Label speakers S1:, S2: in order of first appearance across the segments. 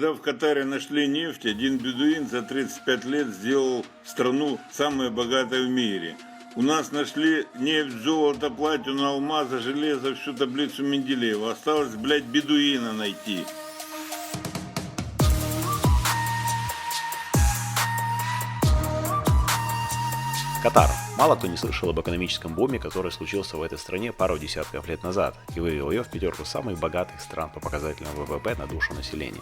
S1: Когда в Катаре нашли нефть, один бедуин за 35 лет сделал страну самой богатой в мире. У нас нашли нефть, золото, платину, алмазы, железо, всю таблицу Менделеева. Осталось, блядь, бедуина найти.
S2: Катар. Мало кто не слышал об экономическом буме, который случился в этой стране пару десятков лет назад и вывел ее в пятерку самых богатых стран по показателям ВВП на душу населения.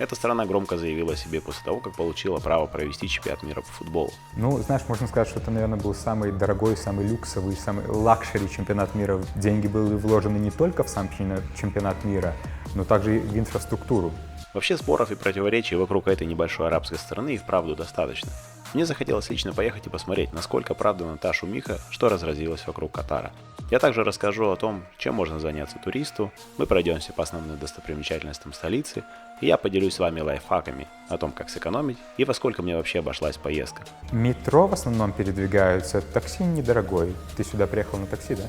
S2: Эта страна громко заявила о себе после того, как получила право провести чемпионат мира по футболу.
S3: Ну, знаешь, можно сказать, что это, наверное, был самый дорогой, самый люксовый, самый лакшери чемпионат мира. Деньги были вложены не только в сам чемпионат мира, но также и в инфраструктуру.
S2: Вообще споров и противоречий вокруг этой небольшой арабской страны и вправду достаточно. Мне захотелось лично поехать и посмотреть, насколько правда та шумиха, что разразилась вокруг Катара. Я также расскажу о том, чем можно заняться туристу, мы пройдемся по основным достопримечательностям столицы, и я поделюсь с вами лайфхаками о том, как сэкономить и во сколько мне вообще обошлась поездка.
S3: Метро в основном передвигаются, такси недорогой. Ты сюда приехал на такси, да?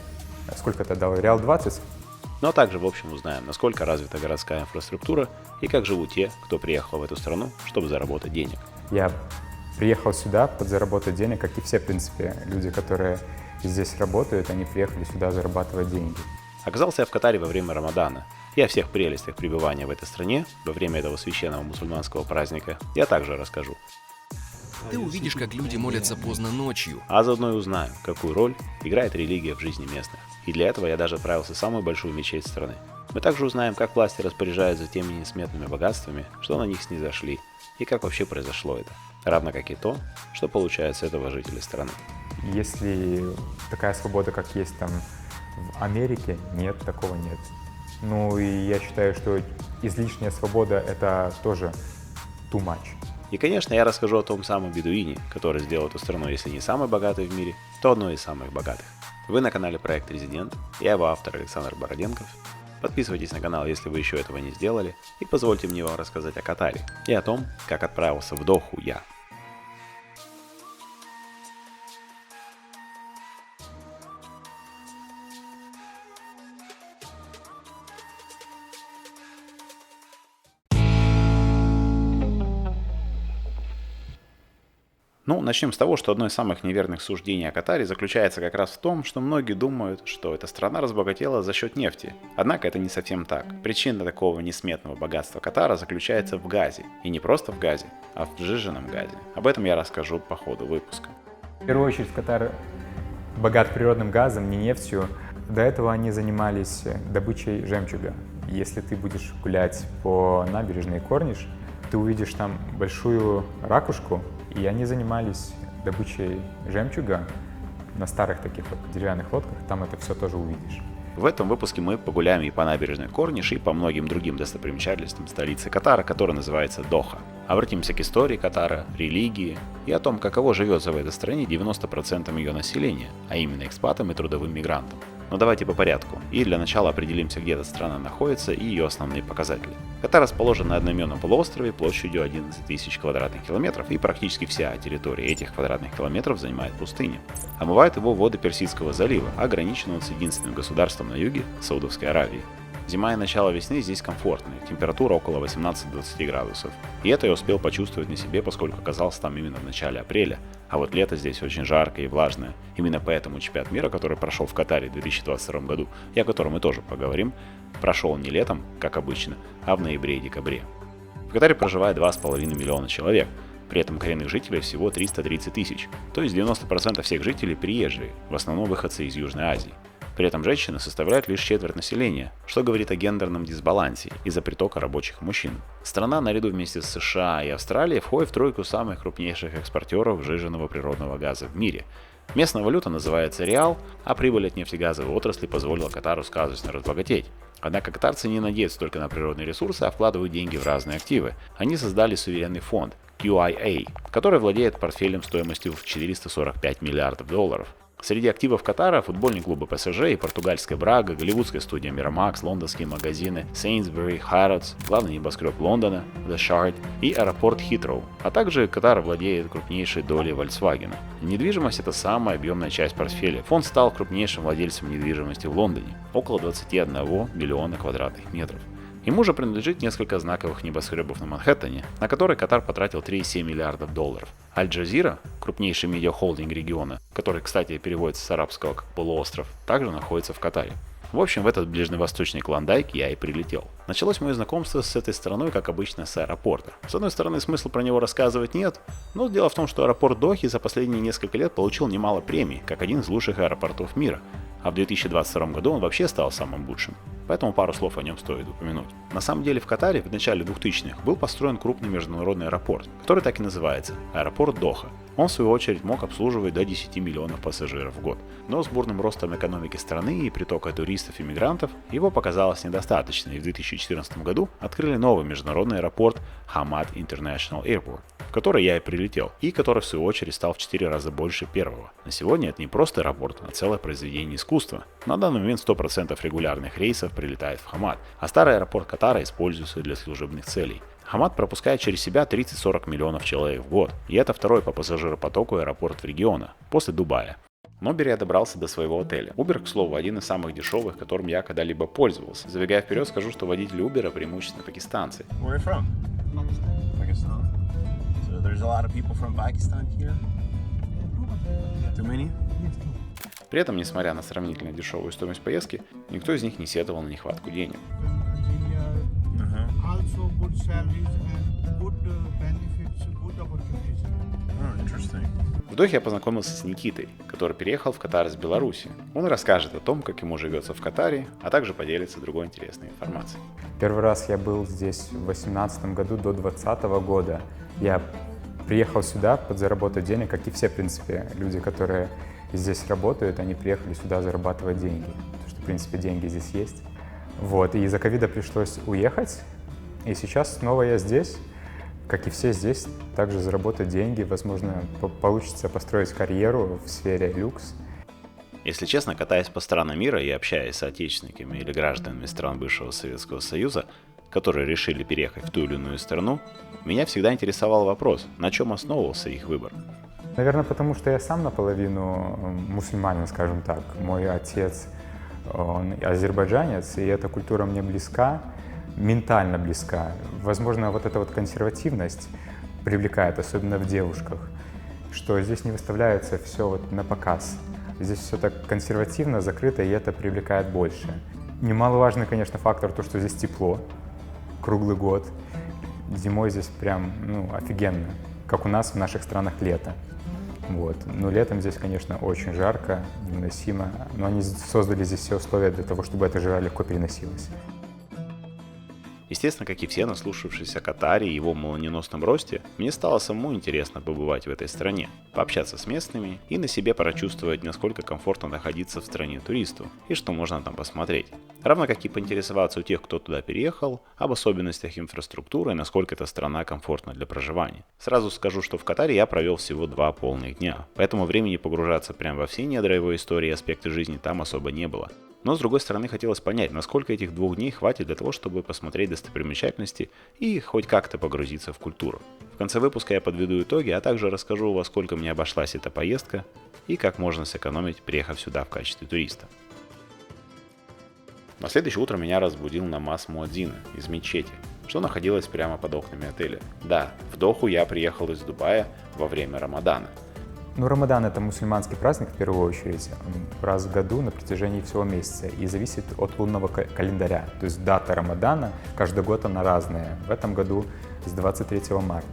S3: Сколько ты дал? Реал 20?
S2: Но также в общем узнаем, насколько развита городская инфраструктура и как живут те, кто приехал в эту страну, чтобы заработать денег.
S3: Я приехал сюда подзаработать денег, как и все, в принципе, люди, которые здесь работают, они приехали сюда зарабатывать деньги.
S2: Оказался я в Катаре во время Рамадана, и о всех прелестях пребывания в этой стране во время этого священного мусульманского праздника я также расскажу.
S4: Ты увидишь, как люди молятся поздно ночью.
S2: А заодно и узнаем, какую роль играет религия в жизни местных. И для этого я даже отправился в самую большую мечеть страны. Мы также узнаем, как власти распоряжаются теми несметными богатствами, что на них снизошли, и как вообще произошло это. Равно как и то, что получают с этого жители страны.
S3: Если такая свобода, как есть там в Америке, нет, такого нет. Ну и я считаю, что излишняя свобода — это тоже too much.
S2: И, конечно, я расскажу о том самом бедуине, который сделал эту страну, если не самой богатой в мире, то одной из самых богатых. Вы на канале Проект Резидент, я его автор Александр Бороденков. Подписывайтесь на канал, если вы еще этого не сделали, и позвольте мне вам рассказать о Катаре и о том, как отправился в Доху я. Ну, начнем с того, что одно из самых неверных суждений о Катаре заключается как раз в том, что многие думают, что эта страна разбогатела за счет нефти. Однако это не совсем так. Причина такого несметного богатства Катара заключается в газе. И не просто в газе, а в сжиженном газе. Об этом я расскажу по ходу выпуска.
S3: В первую очередь Катар богат природным газом, не нефтью. До этого они занимались добычей жемчуга. Если ты будешь гулять по набережной Корниш, ты увидишь там большую ракушку, и они занимались добычей жемчуга на старых таких вот деревянных лодках, там это все тоже увидишь.
S2: В этом выпуске мы погуляем и по набережной Корниш, и по многим другим достопримечательностям столицы Катара, которая называется Доха. Обратимся к истории Катара, религии и о том, каково живется в этой стране 90% ее населения, а именно экспатам и трудовым мигрантам. Но давайте по порядку, и для начала определимся, где эта страна находится и ее основные показатели. Катар расположен на одноименном полуострове площадью 11 тысяч квадратных километров, и практически вся территория этих квадратных километров занимает пустыня. Омывают его воды Персидского залива, ограниченного с единственным государством на юге – Саудовской Аравии. Зима и начало весны здесь комфортные, температура около 18-20 градусов. И это я успел почувствовать на себе, поскольку оказался там именно в начале апреля. А вот лето здесь очень жаркое и влажное. Именно поэтому чемпионат мира, который прошел в Катаре в 2022 году, и о котором мы тоже поговорим, прошел не летом, как обычно, а в ноябре и декабре. В Катаре проживает 2,5 миллиона человек. При этом коренных жителей всего 330 тысяч, то есть 90% всех жителей приезжие, в основном выходцы из Южной Азии. При этом женщины составляют лишь четверть населения, что говорит о гендерном дисбалансе из-за притока рабочих мужчин. Страна наряду вместе с США и Австралией входит в тройку самых крупнейших экспортеров сжиженного природного газа в мире. Местная валюта называется реал, а прибыль от нефтегазовой отрасли позволила Катару сказочно разбогатеть. Однако катарцы не надеются только на природные ресурсы, а вкладывают деньги в разные активы. Они создали суверенный фонд QIA, который владеет портфелем стоимостью в 445 миллиардов долларов. Среди активов Катара футбольные клубы ПСЖ и португальская Брага, голливудская студия Miramax, лондонские магазины Sainsbury, Harrods, главный небоскреб Лондона, The Shard и аэропорт Хитроу. А также Катар владеет крупнейшей долей Volkswagen. Недвижимость – это самая объемная часть портфеля. Фонд стал крупнейшим владельцем недвижимости в Лондоне – около 21 миллиона квадратных метров. Ему же принадлежит несколько знаковых небоскребов на Манхэттене, на которые Катар потратил 3,7 миллиардов долларов. Аль-Джазира, крупнейший медиахолдинг региона, который, кстати, переводится с арабского как «полуостров», также находится в Катаре. В общем, в этот ближневосточный Клондайк я и прилетел. Началось мое знакомство с этой страной, как обычно, с аэропорта. С одной стороны, смысла про него рассказывать нет, но дело в том, что аэропорт Дохи за последние несколько лет получил немало премий, как один из лучших аэропортов мира. А в 2022 году он вообще стал самым лучшим. Поэтому пару слов о нем стоит упомянуть. На самом деле в Катаре в начале 2000-х был построен крупный международный аэропорт, который так и называется – аэропорт Доха. Он в свою очередь мог обслуживать до 10 миллионов пассажиров в год. Но с бурным ростом экономики страны и притока туристов и мигрантов его показалось недостаточно, и в 2014 году открыли новый международный аэропорт Hamad International Airport, в который я и прилетел, и который в свою очередь стал в 4 раза больше первого. На сегодня это не просто аэропорт, а целое произведение искусства. На данный момент 100% регулярных рейсов прилетает в Хамад, а старый аэропорт Катара используется для служебных целей. Хамад пропускает через себя 30-40 миллионов человек в год, и это второй по пассажиропотоку аэропорт региона, после Дубая. В Uber я добрался до своего отеля. Uber, к слову, один из самых дешевых, которым я когда-либо пользовался. Забегая вперед, скажу, что водители Uber преимущественно пакистанцы.
S5: Where are you from? Pakistan. So there's a lot of people from Pakistan here? Too many?
S2: При этом, несмотря на сравнительно дешевую стоимость поездки, никто из них не сетовал на нехватку денег.
S6: Also good salaries and good benefits, good opportunities.
S5: Oh, interesting.
S2: В Дохе я познакомился с Никитой, который переехал в Катар из Беларуси. Он расскажет о том, как ему живется в Катаре, а также поделится другой интересной информацией.
S3: Первый раз я был здесь в 2018 году до 2020 года. Я приехал сюда подзаработать денег, как и все, в принципе, люди, которые здесь работают, они приехали сюда зарабатывать деньги. Потому что, в принципе, деньги здесь есть. Вот, и из-за ковида пришлось уехать. И сейчас снова я здесь, как и все здесь, также заработать деньги, возможно, получится построить карьеру в сфере люкс.
S2: Если честно, катаясь по странам мира и общаясь с отечественниками или гражданами стран бывшего Советского Союза, которые решили переехать в ту или иную страну, меня всегда интересовал вопрос, на чем основывался их выбор.
S3: Наверное, потому что я сам наполовину мусульманин, скажем так. Мой отец, он азербайджанец, и эта культура мне близка. Ментально близка. Возможно, вот эта вот консервативность привлекает, особенно в девушках, что здесь не выставляется все вот на показ. Здесь все так консервативно, закрыто, и это привлекает больше. Немаловажный, конечно, фактор то, что здесь тепло круглый год. Зимой здесь прям, офигенно, как у нас в наших странах лето. Вот. Но летом здесь, конечно, очень жарко, невыносимо, но они создали здесь все условия для того, чтобы эта жара легко переносилась.
S2: Естественно, как и все, наслушавшись о Катаре и его молниеносном росте, мне стало самому интересно побывать в этой стране, пообщаться с местными и на себе прочувствовать, насколько комфортно находиться в стране туристу и что можно там посмотреть. Равно как и поинтересоваться у тех, кто туда переехал, об особенностях инфраструктуры и насколько эта страна комфортна для проживания. Сразу скажу, что в Катаре я провел всего 2 полных дня, поэтому времени погружаться прямо во все недра его истории и аспекты жизни там особо не было. Но с другой стороны хотелось понять, насколько этих 2 дней хватит для того, чтобы посмотреть достопримечательности и хоть как-то погрузиться в культуру. В конце выпуска я подведу итоги, а также расскажу, во сколько мне обошлась эта поездка и как можно сэкономить, приехав сюда в качестве туриста. На следующее утро меня разбудил намаз муадзина из мечети, что находилось прямо под окнами отеля. Да, в Доху я приехал из Дубая во время Рамадана.
S3: Рамадан — это мусульманский праздник, в первую очередь, раз в году на протяжении всего месяца и зависит от лунного календаря. То есть дата Рамадана каждый год она разная. В этом году с 23 марта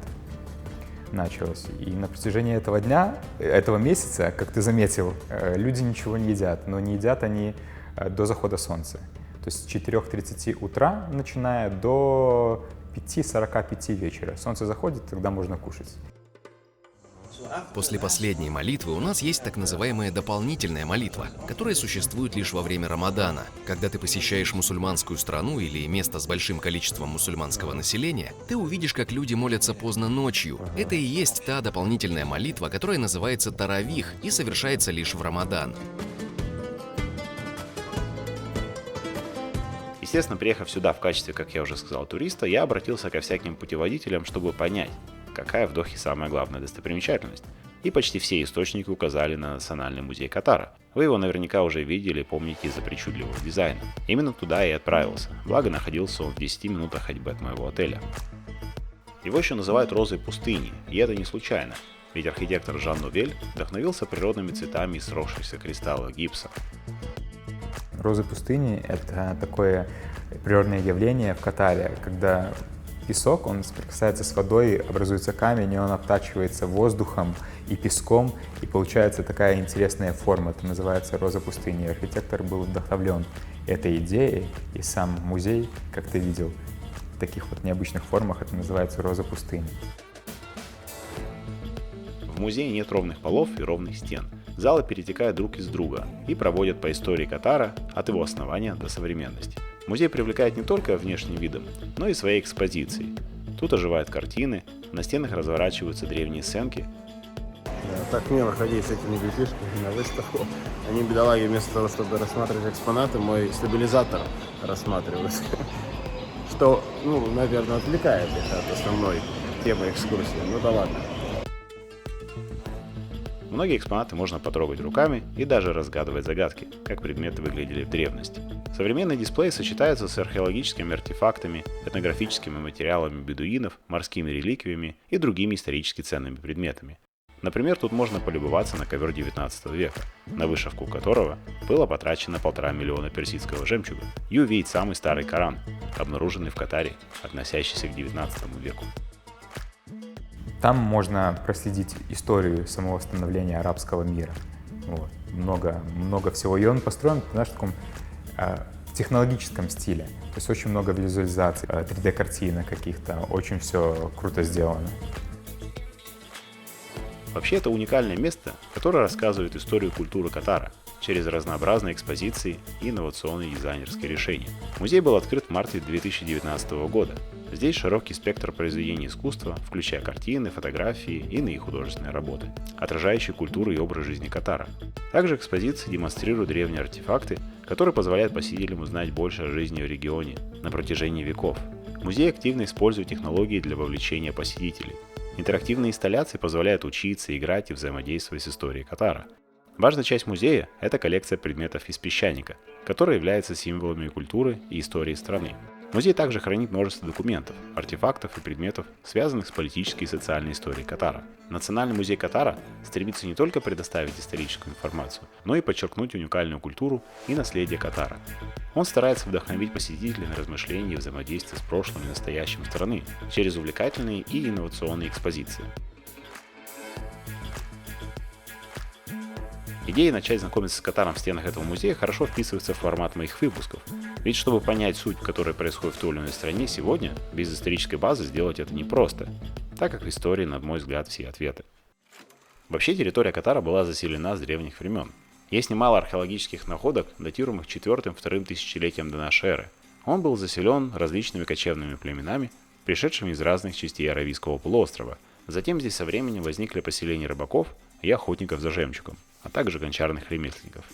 S3: началось. И на протяжении этого дня, этого месяца, как ты заметил, люди ничего не едят, но не едят они до захода солнца. То есть с 4:30 утра, начиная до 5:45 вечера. Солнце заходит, тогда можно кушать.
S4: После последней молитвы у нас есть так называемая дополнительная молитва, которая существует лишь во время Рамадана. Когда ты посещаешь мусульманскую страну или место с большим количеством мусульманского населения, ты увидишь, как люди молятся поздно ночью. Это и есть та дополнительная молитва, которая называется таравих и совершается лишь в Рамадан.
S2: Естественно, приехав сюда в качестве, как я уже сказал, туриста, я обратился ко всяким путеводителям, чтобы понять, какая в Дохе самая главная достопримечательность. И почти все источники указали на Национальный музей Катара. Вы его наверняка уже видели и помните из-за причудливого дизайна. Именно туда я и отправился, благо находился он в 10 минутах ходьбы от моего отеля. Его еще называют розой пустыни, и это не случайно, ведь архитектор Жан Новель вдохновился природными цветами из сросшихся кристаллов гипса.
S3: Розы пустыни — это такое природное явление в Катаре, когда песок, он соприкасается с водой, образуется камень, и он обтачивается воздухом и песком, и получается такая интересная форма. Это называется роза пустыни. Архитектор был вдохновлен этой идеей, и сам музей, как ты видел, в таких вот необычных формах, это называется роза пустыни.
S2: В музее нет ровных полов и ровных стен. Залы перетекают друг из друга и проводят по истории Катара от его основания до современности. Музей привлекает не только внешним видом, но и своей экспозицией. Тут оживают картины, на стенах разворачиваются древние сценки.
S5: Да, так мило ходить с этими детишками на выставку. Они, бедолаги, вместо того, чтобы рассматривать экспонаты, мой стабилизатор рассматривают. Что, наверное, отвлекает их от основной темы экскурсии. Ну да ладно.
S2: Многие экспонаты можно потрогать руками и даже разгадывать загадки, как предметы выглядели в древности. Современный дисплей сочетается с археологическими артефактами, этнографическими материалами бедуинов, морскими реликвиями и другими исторически ценными предметами. Например, тут можно полюбоваться на ковер 19 века, на вышивку которого было потрачено 1,5 миллиона персидского жемчуга, и увидеть самый старый Коран, обнаруженный в Катаре, относящийся к 19 веку.
S3: Там можно проследить историю самого становления арабского мира. Вот. Много всего. И он построен, знаешь, в таком технологическом стиле. То есть очень много визуализаций, 3D-картинок каких-то. Очень все круто сделано.
S2: Вообще, это уникальное место, которое рассказывает историю культуры Катара через разнообразные экспозиции и инновационные дизайнерские решения. Музей был открыт в марте 2019 года. Здесь широкий спектр произведений искусства, включая картины, фотографии и иные художественные работы, отражающие культуру и образ жизни Катара. Также экспозиции демонстрируют древние артефакты, которые позволяют посетителям узнать больше о жизни в регионе на протяжении веков. Музей активно использует технологии для вовлечения посетителей. Интерактивные инсталляции позволяют учиться, играть и взаимодействовать с историей Катара. Важная часть музея – это коллекция предметов из песчаника, которые являются символами культуры и истории страны. Музей также хранит множество документов, артефактов и предметов, связанных с политической и социальной историей Катара. Национальный музей Катара стремится не только предоставить историческую информацию, но и подчеркнуть уникальную культуру и наследие Катара. Он старается вдохновить посетителей на размышления и взаимодействие с прошлым и настоящим страны через увлекательные и инновационные экспозиции. Идея начать знакомиться с Катаром в стенах этого музея хорошо вписывается в формат моих выпусков. Ведь чтобы понять суть, которая происходит в той или иной стране сегодня, без исторической базы сделать это непросто, так как в истории, на мой взгляд, все ответы. Вообще территория Катара была заселена с древних времен. Есть немало археологических находок, датируемых 4-2 тысячелетием до нашей эры. Он был заселен различными кочевными племенами, пришедшими из разных частей Аравийского полуострова. Затем здесь со временем возникли поселения рыбаков и охотников за жемчугом, а также гончарных ремесленников.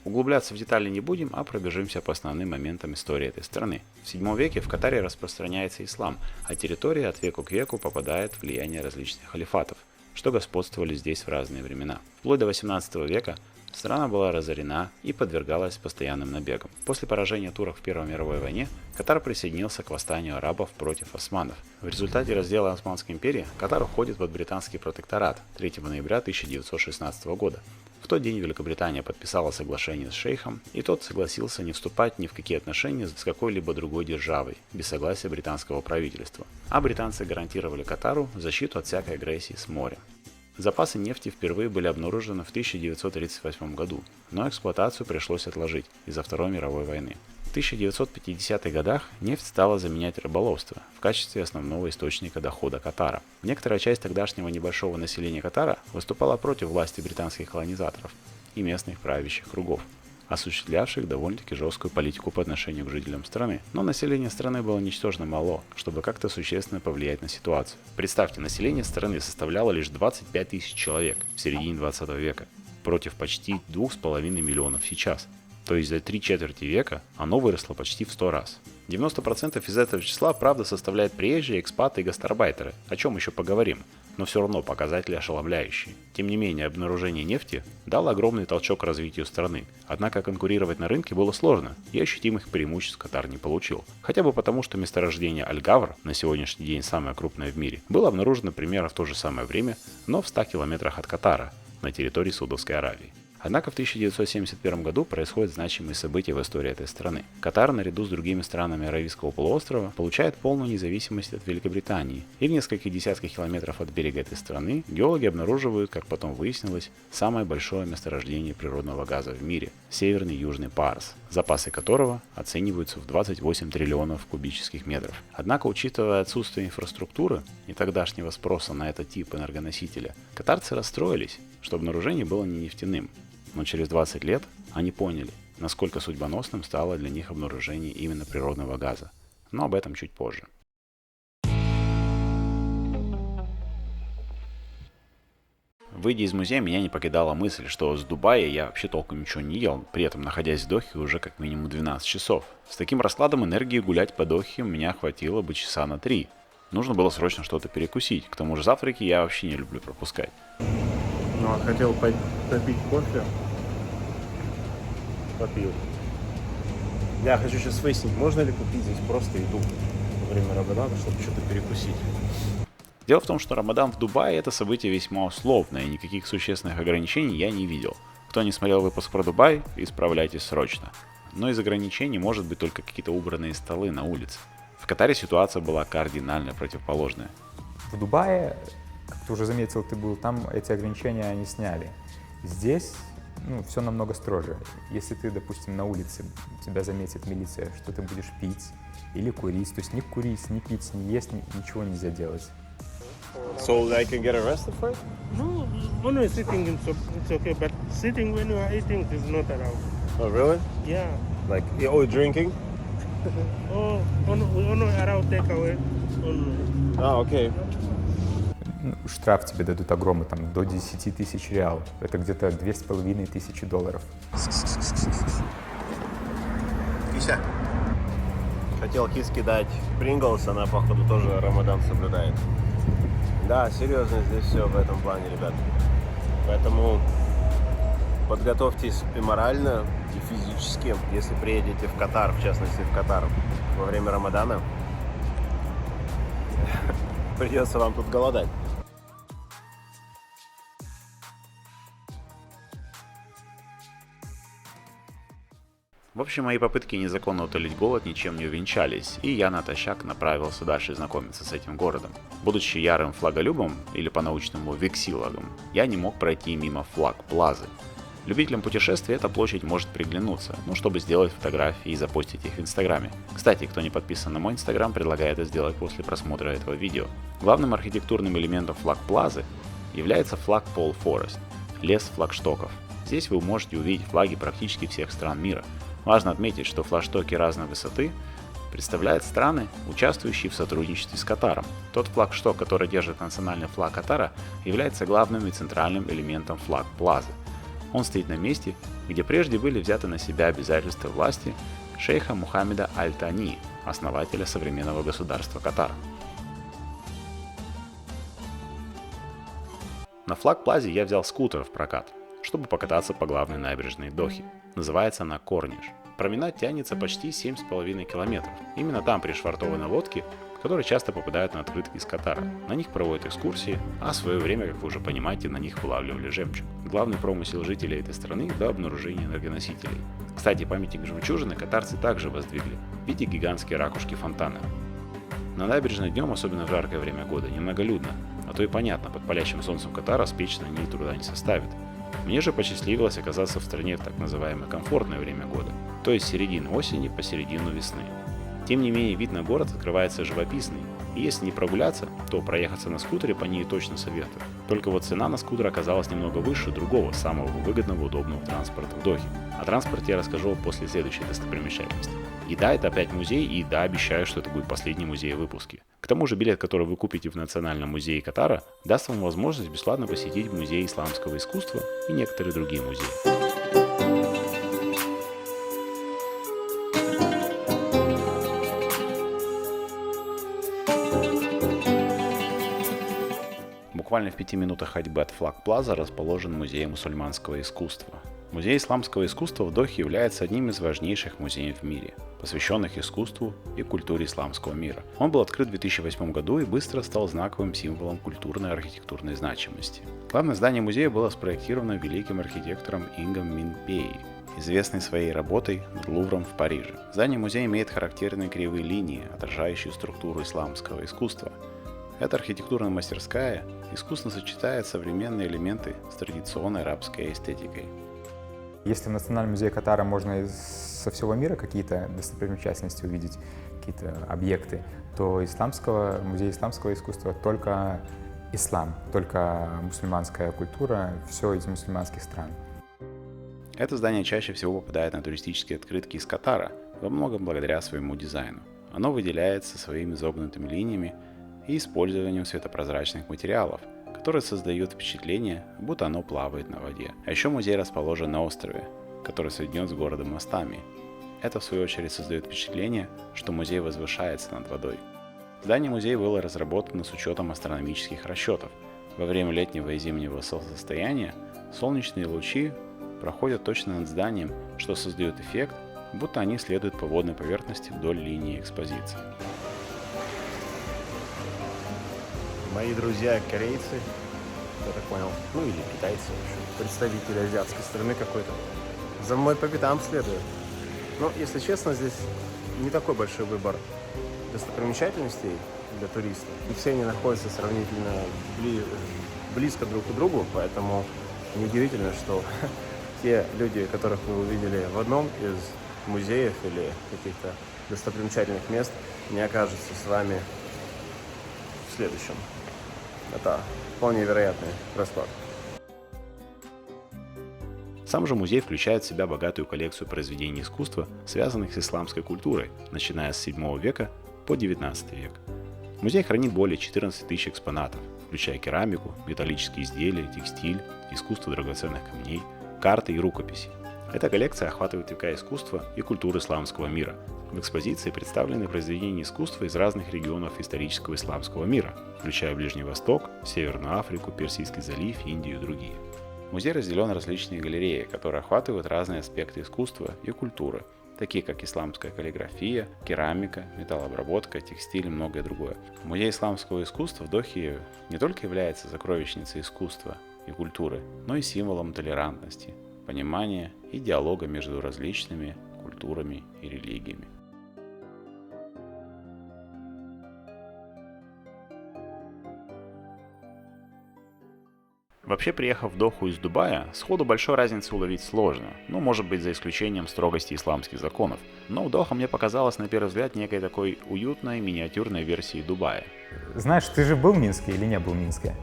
S2: Углубляться в детали не будем, а пробежимся по основным моментам истории этой страны. В VII веке в Катаре распространяется ислам, а территория от века к веку попадает в влияние различных халифатов, что господствовали здесь в разные времена. Вплоть до XVIII века страна была разорена и подвергалась постоянным набегам. После поражения турок в Первой мировой войне Катар присоединился к восстанию арабов против османов. В результате раздела Османской империи Катар уходит под британский протекторат 3 ноября 1916 года. В тот день Великобритания подписала соглашение с шейхом, и тот согласился не вступать ни в какие отношения с какой-либо другой державой без согласия британского правительства. А британцы гарантировали Катару защиту от всякой агрессии с моря. Запасы нефти впервые были обнаружены в 1938 году, но эксплуатацию пришлось отложить из-за Второй мировой войны. В 1950-х годах нефть стала заменять рыболовство в качестве основного источника дохода Катара. Некоторая часть тогдашнего небольшого населения Катара выступала против власти британских колонизаторов и местных правящих кругов, осуществлявших довольно-таки жесткую политику по отношению к жителям страны. Но население страны было ничтожно мало, чтобы как-то существенно повлиять на ситуацию. Представьте, население страны составляло лишь 25 тысяч человек в середине 20 века, против почти 2,5 миллионов сейчас. То есть за 3/4 века оно выросло почти в 100 раз. 90% из этого числа, правда, составляют приезжие, экспаты и гастарбайтеры, о чем еще поговорим, но все равно показатели ошеломляющие. Тем не менее, обнаружение нефти дало огромный толчок развитию страны, однако конкурировать на рынке было сложно, и ощутимых преимуществ Катар не получил. Хотя бы потому, что месторождение Аль-Гавр, на сегодняшний день самое крупное в мире, было обнаружено примерно в то же самое время, но в 100 километрах от Катара, на территории Саудовской Аравии. Однако в 1971 году происходят значимые события в истории этой страны. Катар, наряду с другими странами Аравийского полуострова, получает полную независимость от Великобритании. И в нескольких десятках километров от берега этой страны геологи обнаруживают, как потом выяснилось, самое большое месторождение природного газа в мире – Северный Южный Парс, запасы которого оцениваются в 28 триллионов кубических метров. Однако, учитывая отсутствие инфраструктуры и тогдашнего спроса на этот тип энергоносителя, катарцы расстроились, что обнаружение было не нефтяным. Но через 20 лет они поняли, насколько судьбоносным стало для них обнаружение именно природного газа. Но об этом чуть позже. Выйдя из музея, меня не покидала мысль, что с Дубая я вообще толком ничего не ел, при этом находясь в Дохе уже как минимум 12 часов. С таким раскладом энергии гулять по Дохе у меня хватило бы часа на 3. Нужно было срочно что-то перекусить, к тому же завтраки я вообще не люблю пропускать.
S5: Ну, а хотел попить кофе. Попил. Я хочу сейчас выяснить, можно ли купить здесь просто еду во время Рамадана, чтобы что-то перекусить.
S2: Дело в том, что Рамадан в Дубае это событие весьма условное, и никаких существенных ограничений я не видел. Кто не смотрел выпуск про Дубай, исправляйтесь срочно. Но из ограничений может быть только какие-то убранные столы на улице. В Катаре ситуация была кардинально противоположная.
S3: В Дубае, как ты уже заметил, ты был там, эти ограничения они сняли. Здесь все намного строже. Если ты, допустим, на улице, тебя заметит милиция, что ты будешь пить или курить, то есть ни курить, ни пить, ни есть, ничего нельзя делать.
S5: So I can get arrested for it?
S6: No, only sitting it's okay, but sitting when you are eating is not allowed.
S5: Oh, really?
S6: Yeah.
S5: Like, oh, drinking?
S6: Oh, only allowed takeaway. Only.
S5: Ah, okay.
S3: Штраф тебе дадут огромный, там, до 10 тысяч реалов. Это где-то $2500.
S5: Кися. Хотел киске дать Принглс, она, походу, тоже Рамадан соблюдает. Да, серьезно здесь все в этом плане, ребят. Поэтому подготовьтесь и морально, и физически, если приедете в Катар, в частности в Катар, во время Рамадана, придется вам тут голодать.
S2: В общем, мои попытки незаконно утолить голод ничем не увенчались, и я натощак направился дальше знакомиться с этим городом. Будучи ярым флаголюбом, или по-научному вексилогом, я не мог пройти мимо флаг-плазы. Любителям путешествий эта площадь может приглянуться, чтобы сделать фотографии и запостить их в Инстаграме. Кстати, кто не подписан на мой Инстаграм, предлагаю это сделать после просмотра этого видео. Главным архитектурным элементом флаг-плазы является флаг Пол Форест – лес флагштоков. Здесь вы можете увидеть флаги практически всех стран мира. Важно отметить, что флагштоки разной высоты представляют страны, участвующие в сотрудничестве с Катаром. Тот флагшток, который держит национальный флаг Катара, является главным и центральным элементом флаг-плазы. Он стоит на месте, где прежде были взяты на себя обязательства власти шейха Мухаммеда Аль-Тани, основателя современного государства Катар. На флаг-плазе я взял скутер в прокат, чтобы покататься по главной набережной Дохи. Называется она Корниш. Променад тянется почти 7,5 километров. Именно там пришвартованы лодки, которые часто попадают на открытки из Катара. На них проводят экскурсии, а в свое время, как вы уже понимаете, на них вылавливали жемчуг. Главный промысел жителей этой страны до обнаружения энергоносителей. Кстати, памятник жемчужины катарцы также воздвигли в виде гигантской ракушки-фонтана. На набережной днем, особенно в жаркое время года, немноголюдно, а то и понятно, под палящим солнцем Катара спечь на ней труда не составит. Мне же посчастливилось оказаться в стране в так называемое комфортное время года, то есть с середины осени по середину весны. Тем не менее, вид на город открывается живописный, и если не прогуляться, то проехаться на скутере по ней точно советую. Только вот цена на скутер оказалась немного выше другого, самого выгодного и удобного транспорта в Дохе. О транспорте я расскажу после следующей достопримечательности. И да, это опять музей, и да, обещаю, что это будет последний музей в выпуске. К тому же билет, который вы купите в Национальном музее Катара, даст вам возможность бесплатно посетить музей исламского искусства и некоторые другие музеи. буквально в 5 минутах ходьбы от Флаг Плаза расположен музей мусульманского искусства. Музей исламского искусства в Дохе является одним из важнейших музеев в мире, посвященных искусству и культуре исламского мира. Он был открыт в 2008 году и быстро стал знаковым символом культурной и архитектурной значимости. Главное здание музея было спроектировано великим архитектором Ингом Мин Пеи, известный своей работой над Лувром в Париже. Здание музея имеет характерные кривые линии, отражающие структуру исламского искусства. Эта архитектурная мастерская искусно сочетает современные элементы с традиционной арабской эстетикой.
S3: Если в Национальном музее Катара можно со всего мира какие-то достопримечательности увидеть, какие-то объекты, то музей исламского искусства только ислам, только мусульманская культура, все из мусульманских стран.
S2: Это здание чаще всего попадает на туристические открытки из Катара, во многом благодаря своему дизайну. Оно выделяется своими изогнутыми линиями и использованием светопрозрачных материалов, которые создают впечатление, будто оно плавает на воде. А еще музей расположен на острове, который соединен с городом мостами. Это в свою очередь создает впечатление, что музей возвышается над водой. Здание музея было разработано с учетом астрономических расчетов. Во время летнего и зимнего солнцестояния солнечные лучи проходят точно над зданием, что создает эффект, будто они следуют по водной поверхности вдоль линии экспозиции.
S5: Мои друзья корейцы, я так понял, ну или китайцы, в общем, представители азиатской страны какой-то, за мной по пятам следуют. Но, если честно, здесь не такой большой выбор достопримечательностей для туристов. И все они находятся сравнительно близко друг к другу, поэтому неудивительно, что те люди, которых вы увидели в одном из музеев или каких-то достопримечательных мест, не окажутся с вами в следующем. Это вполне вероятный расклад.
S2: Сам же музей включает в себя богатую коллекцию произведений искусства, связанных с исламской культурой, начиная с 7 века по 19 век. Музей хранит более 14 тысяч экспонатов, включая керамику, металлические изделия, текстиль, искусство драгоценных камней, карты и рукописи. Эта коллекция охватывает века искусства и культуры исламского мира. В экспозиции представлены произведения искусства из разных регионов исторического исламского мира, включая Ближний Восток, Северную Африку, Персидский залив, Индию и другие. Музей разделен на различные галереи, которые охватывают разные аспекты искусства и культуры, такие как исламская каллиграфия, керамика, металлообработка, текстиль и многое другое. Музей исламского искусства в Дохе не только является сокровищницей искусства и культуры, но и символом толерантности, понимания и диалога между различными культурами и религиями. Вообще, приехав в Доху из Дубая, сходу большой разницы уловить сложно, ну, может быть, за исключением строгости исламских законов. Но Доха мне показалась, на первый взгляд, некой такой уютной миниатюрной версией Дубая.
S3: Знаешь, ты же был в Минске или не был в Минске?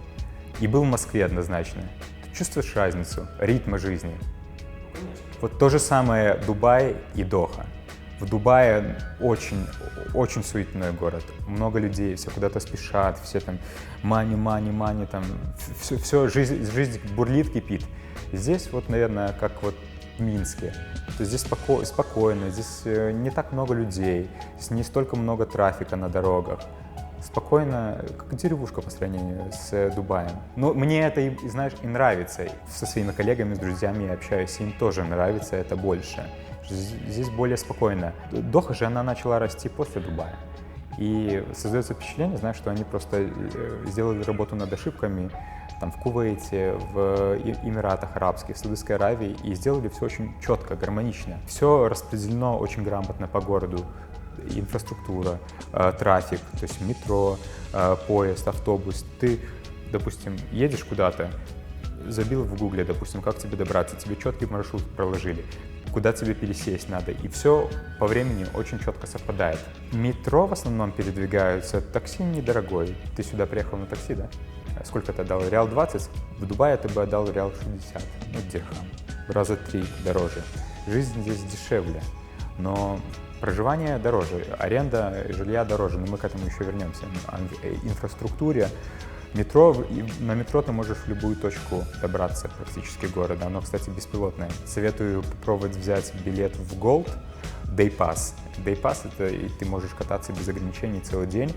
S3: И был в Москве однозначно. Ты чувствуешь разницу ритма жизни? Вот то же самое Дубай и Доха. В Дубае очень суетной город, много людей, все куда-то спешат, все там мани, там, все жизнь бурлит, кипит. Здесь вот, наверное, как вот в Минске, то есть здесь спокойно, здесь не так много людей, здесь не столько много трафика на дорогах. Спокойно, как деревушка по сравнению с Дубаем. Но мне это, знаешь, и нравится. Со своими коллегами, с друзьями я общаюсь, им тоже нравится это больше. Здесь более спокойно. Доха же, она начала расти после Дубая. И создается впечатление, знаешь, что они просто сделали работу над ошибками там, в Кувейте, в Эмиратах Арабских, в Саудовской Аравии, и сделали все очень четко, гармонично. Все распределено очень грамотно по городу. Инфраструктура, трафик, то есть метро, поезд, автобус. Ты, допустим, едешь куда-то, забил в гугле, допустим, как тебе добраться, тебе четкий маршрут проложили, куда тебе пересесть надо, и все по времени очень четко совпадает. Метро в основном передвигаются, такси недорогой. Ты сюда приехал на такси, да? Сколько ты отдал? Реал 20? В Дубае ты бы отдал реал 60, ну, дирхам. Раза 3 дороже. Жизнь здесь дешевле, но проживание дороже, аренда жилья дороже, но мы к этому еще вернемся. Инфраструктуре, метро, на метро ты можешь в любую точку добраться практически города. Оно, кстати, беспилотное. Советую попробовать взять билет в Gold Day Pass. Day Pass — это и ты можешь кататься без ограничений целый день.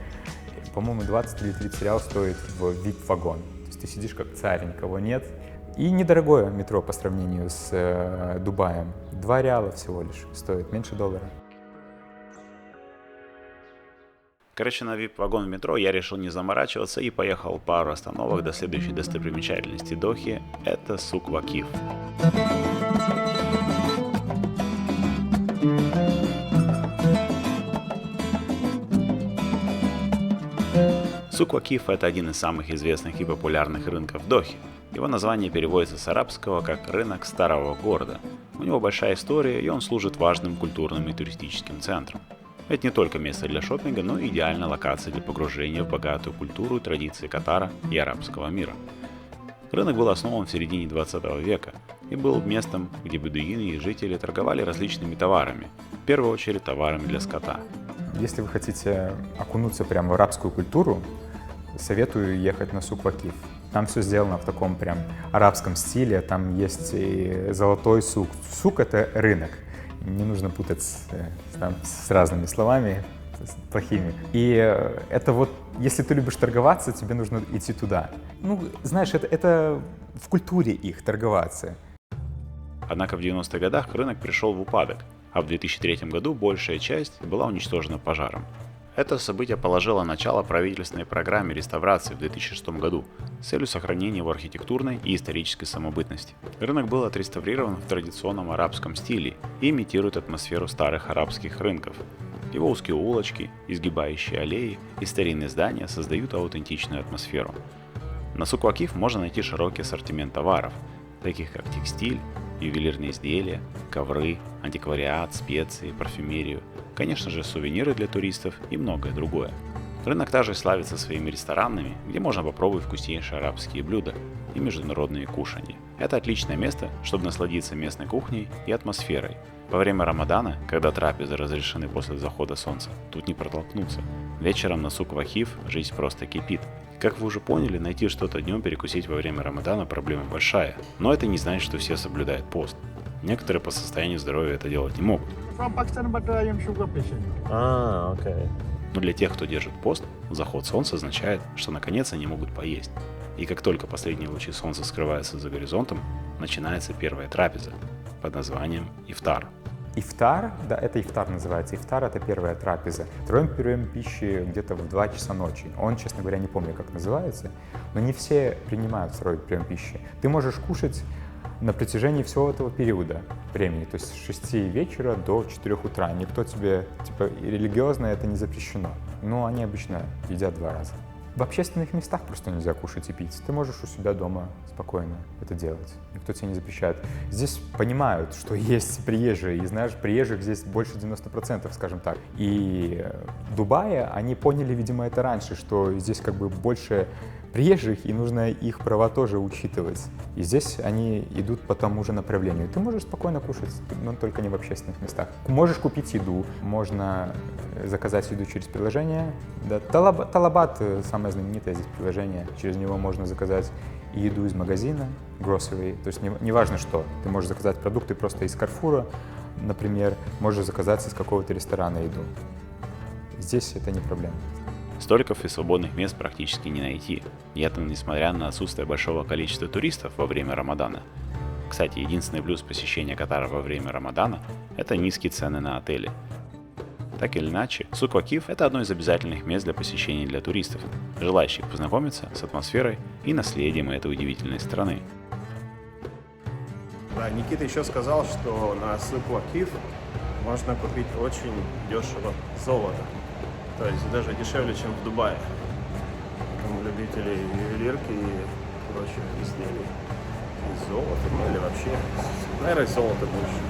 S3: По-моему, 20 или 30 реал стоит в VIP-вагон. есть ты сидишь как царь, никого нет. И недорогое метро по сравнению с Дубаем. 2 реала всего лишь стоит, меньше $1.
S2: Короче, на VIP-вагон в метро я решил не заморачиваться и поехал пару остановок до следующей достопримечательности Дохи. Это Сук-Вакиф. Сук-Вакиф – это один из самых известных и популярных рынков Дохи. Его название переводится с арабского как «рынок старого города». У него большая история, и он служит важным культурным и туристическим центром. Это не только место для шопинга, но и идеальная локация для погружения в богатую культуру и традиции Катара и арабского мира. Рынок был основан в середине 20 века и был местом, где бедуины и жители торговали различными товарами, в первую очередь товарами для скота.
S3: Если вы хотите окунуться прямо в арабскую культуру, советую ехать на Сук-Вакиф. Там все сделано в таком прям арабском стиле, там есть и золотой сук. Сук — это рынок. Не нужно путать с разными словами, плохими. И это вот, если ты любишь торговаться, тебе нужно идти туда. Ну, знаешь, это в культуре их торговаться.
S2: Однако в 90-х годах рынок пришел в упадок, а в 2003 году большая часть была уничтожена пожаром. Это событие положило начало правительственной программе реставрации в 2006 году с целью сохранения его архитектурной и исторической самобытности. Рынок был отреставрирован в традиционном арабском стиле и имитирует атмосферу старых арабских рынков. Его узкие улочки, изгибающие аллеи и старинные здания создают аутентичную атмосферу. На Сук-Вакиф можно найти широкий ассортимент товаров, таких как текстиль, ювелирные изделия, ковры, антиквариат, специи, парфюмерию, конечно же, сувениры для туристов и многое другое. Рынок также славится своими ресторанами, где можно попробовать вкуснейшие арабские блюда и международные кушанья. Это отличное место, чтобы насладиться местной кухней и атмосферой. Во время Рамадана, когда трапезы разрешены после захода солнца, тут не протолкнуться. Вечером на Сук-Вакиф жизнь просто кипит. Как вы уже поняли, найти что-то днем перекусить во время Рамадана проблема большая, но это не значит, что все соблюдают пост. Некоторые по состоянию здоровья это делать не могут.
S6: From Pakistan, but I am sugar patient.
S5: Окей.
S2: Но для тех, кто держит пост, заход солнца означает, что наконец они могут поесть. И как только последние лучи солнца скрываются за горизонтом, начинается первая трапеза под названием ифтар.
S3: Ифтар, да, это ифтар называется. Ифтар — это первая трапеза. Второй прием пищи где-то в 2 часа ночи. Он, честно говоря, не помню, как называется, но не все принимают второй прием пищи. Ты можешь кушать на протяжении всего этого периода времени, то есть с 6 вечера до 4 утра. Никто тебе, религиозно это не запрещено. Но они обычно едят 2 раза. В общественных местах просто нельзя кушать и пить. Ты можешь у себя дома спокойно это делать. Никто тебе не запрещает. Здесь понимают, что есть приезжие. И знаешь, приезжих здесь больше 90%, скажем так. И в Дубае они поняли, видимо, это раньше, что здесь как бы больше приезжих, и нужно их права тоже учитывать. И здесь они идут по тому же направлению. Ты можешь спокойно кушать, но только не в общественных местах. Можешь купить еду, можно заказать еду через приложение. Да, Талабат — самое знаменитое здесь приложение. Через него можно заказать еду из магазина, grocery, то есть неважно что. Ты можешь заказать продукты просто из Карфура, например, можешь заказать из какого-то ресторана еду. Здесь это не проблема.
S2: Столиков и свободных мест практически не найти, и это несмотря на отсутствие большого количества туристов во время Рамадана. Кстати, единственный плюс посещения Катара во время Рамадана – это низкие цены на отели. Так или иначе, Сук-Вакиф – это одно из обязательных мест для посещения для туристов, желающих познакомиться с атмосферой и наследием этой удивительной страны.
S5: Да, Никита еще сказал, что на Сук-Вакиф можно купить очень дешево золото. То есть даже дешевле, чем в Дубае. Там любители ювелирки и прочих изделий. И золото, ну или вообще, наверное, золото больше.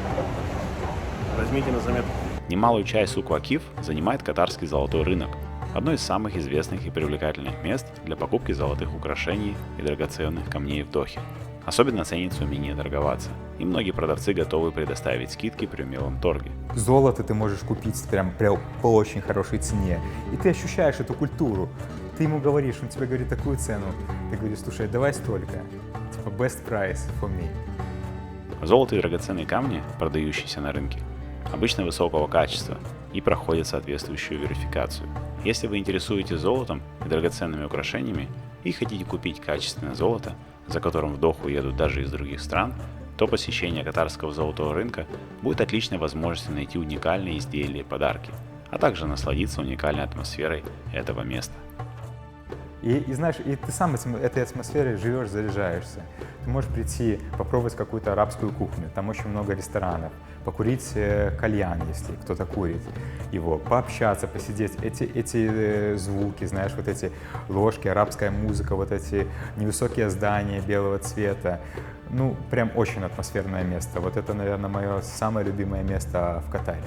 S5: Возьмите на заметку.
S2: Немалую часть Сук-Вакиф занимает катарский золотой рынок, одно из самых известных и привлекательных мест для покупки золотых украшений и драгоценных камней в Дохе. Особенно ценится умение торговаться, и многие продавцы готовы предоставить скидки при умелом торге.
S3: Золото ты можешь купить прям по очень хорошей цене, и ты ощущаешь эту культуру. Ты ему говоришь, он тебе говорит такую цену, ты говоришь, слушай, давай столько, типа best price for me.
S2: Золото и драгоценные камни, продающиеся на рынке, обычно высокого качества и проходят соответствующую верификацию. Если вы интересуетесь золотом и драгоценными украшениями, и хотите купить качественное золото, за которым в Доху едут даже из других стран, то посещение катарского золотого рынка будет отличной возможностью найти уникальные изделия и подарки, а также насладиться уникальной атмосферой этого места.
S3: И знаешь, и ты сам этой атмосферой живешь, заряжаешься. Ты можешь прийти, попробовать какую-то арабскую кухню, там очень много ресторанов, покурить кальян, если кто-то курит его, пообщаться, посидеть, эти звуки, знаешь, вот эти ложки, арабская музыка, вот эти невысокие здания белого цвета. Ну, прям очень атмосферное место. Вот это, наверное, мое самое любимое место в Катаре.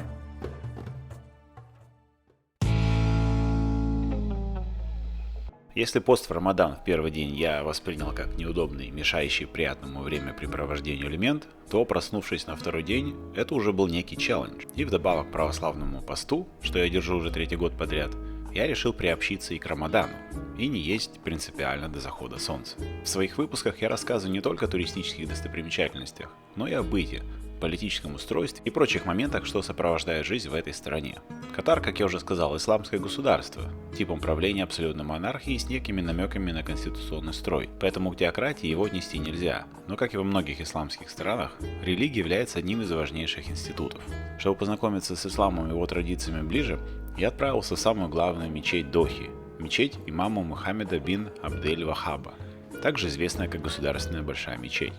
S2: Если пост в Рамадан в первый день я воспринял как неудобный, мешающий приятному времяпрепровождению элемент, то, проснувшись на второй день, это уже был некий челлендж. И вдобавок к православному посту, что я держу уже 3-й год подряд, я решил приобщиться и к Рамадану, и не есть принципиально до захода солнца. В своих выпусках я рассказываю не только о туристических достопримечательностях, но и о быте, политическом устройстве и прочих моментах, что сопровождает жизнь в этой стране. Катар, как я уже сказал, исламское государство, типом правления абсолютной монархии с некими намеками на конституционный строй, поэтому к теократии его отнести нельзя. Но, как и во многих исламских странах, религия является одним из важнейших институтов. Чтобы познакомиться с исламом и его традициями ближе, я отправился в самую главную мечеть Дохи, мечеть имама Мухаммеда бин Абдель-Вахаба, также известная как Государственная Большая Мечеть.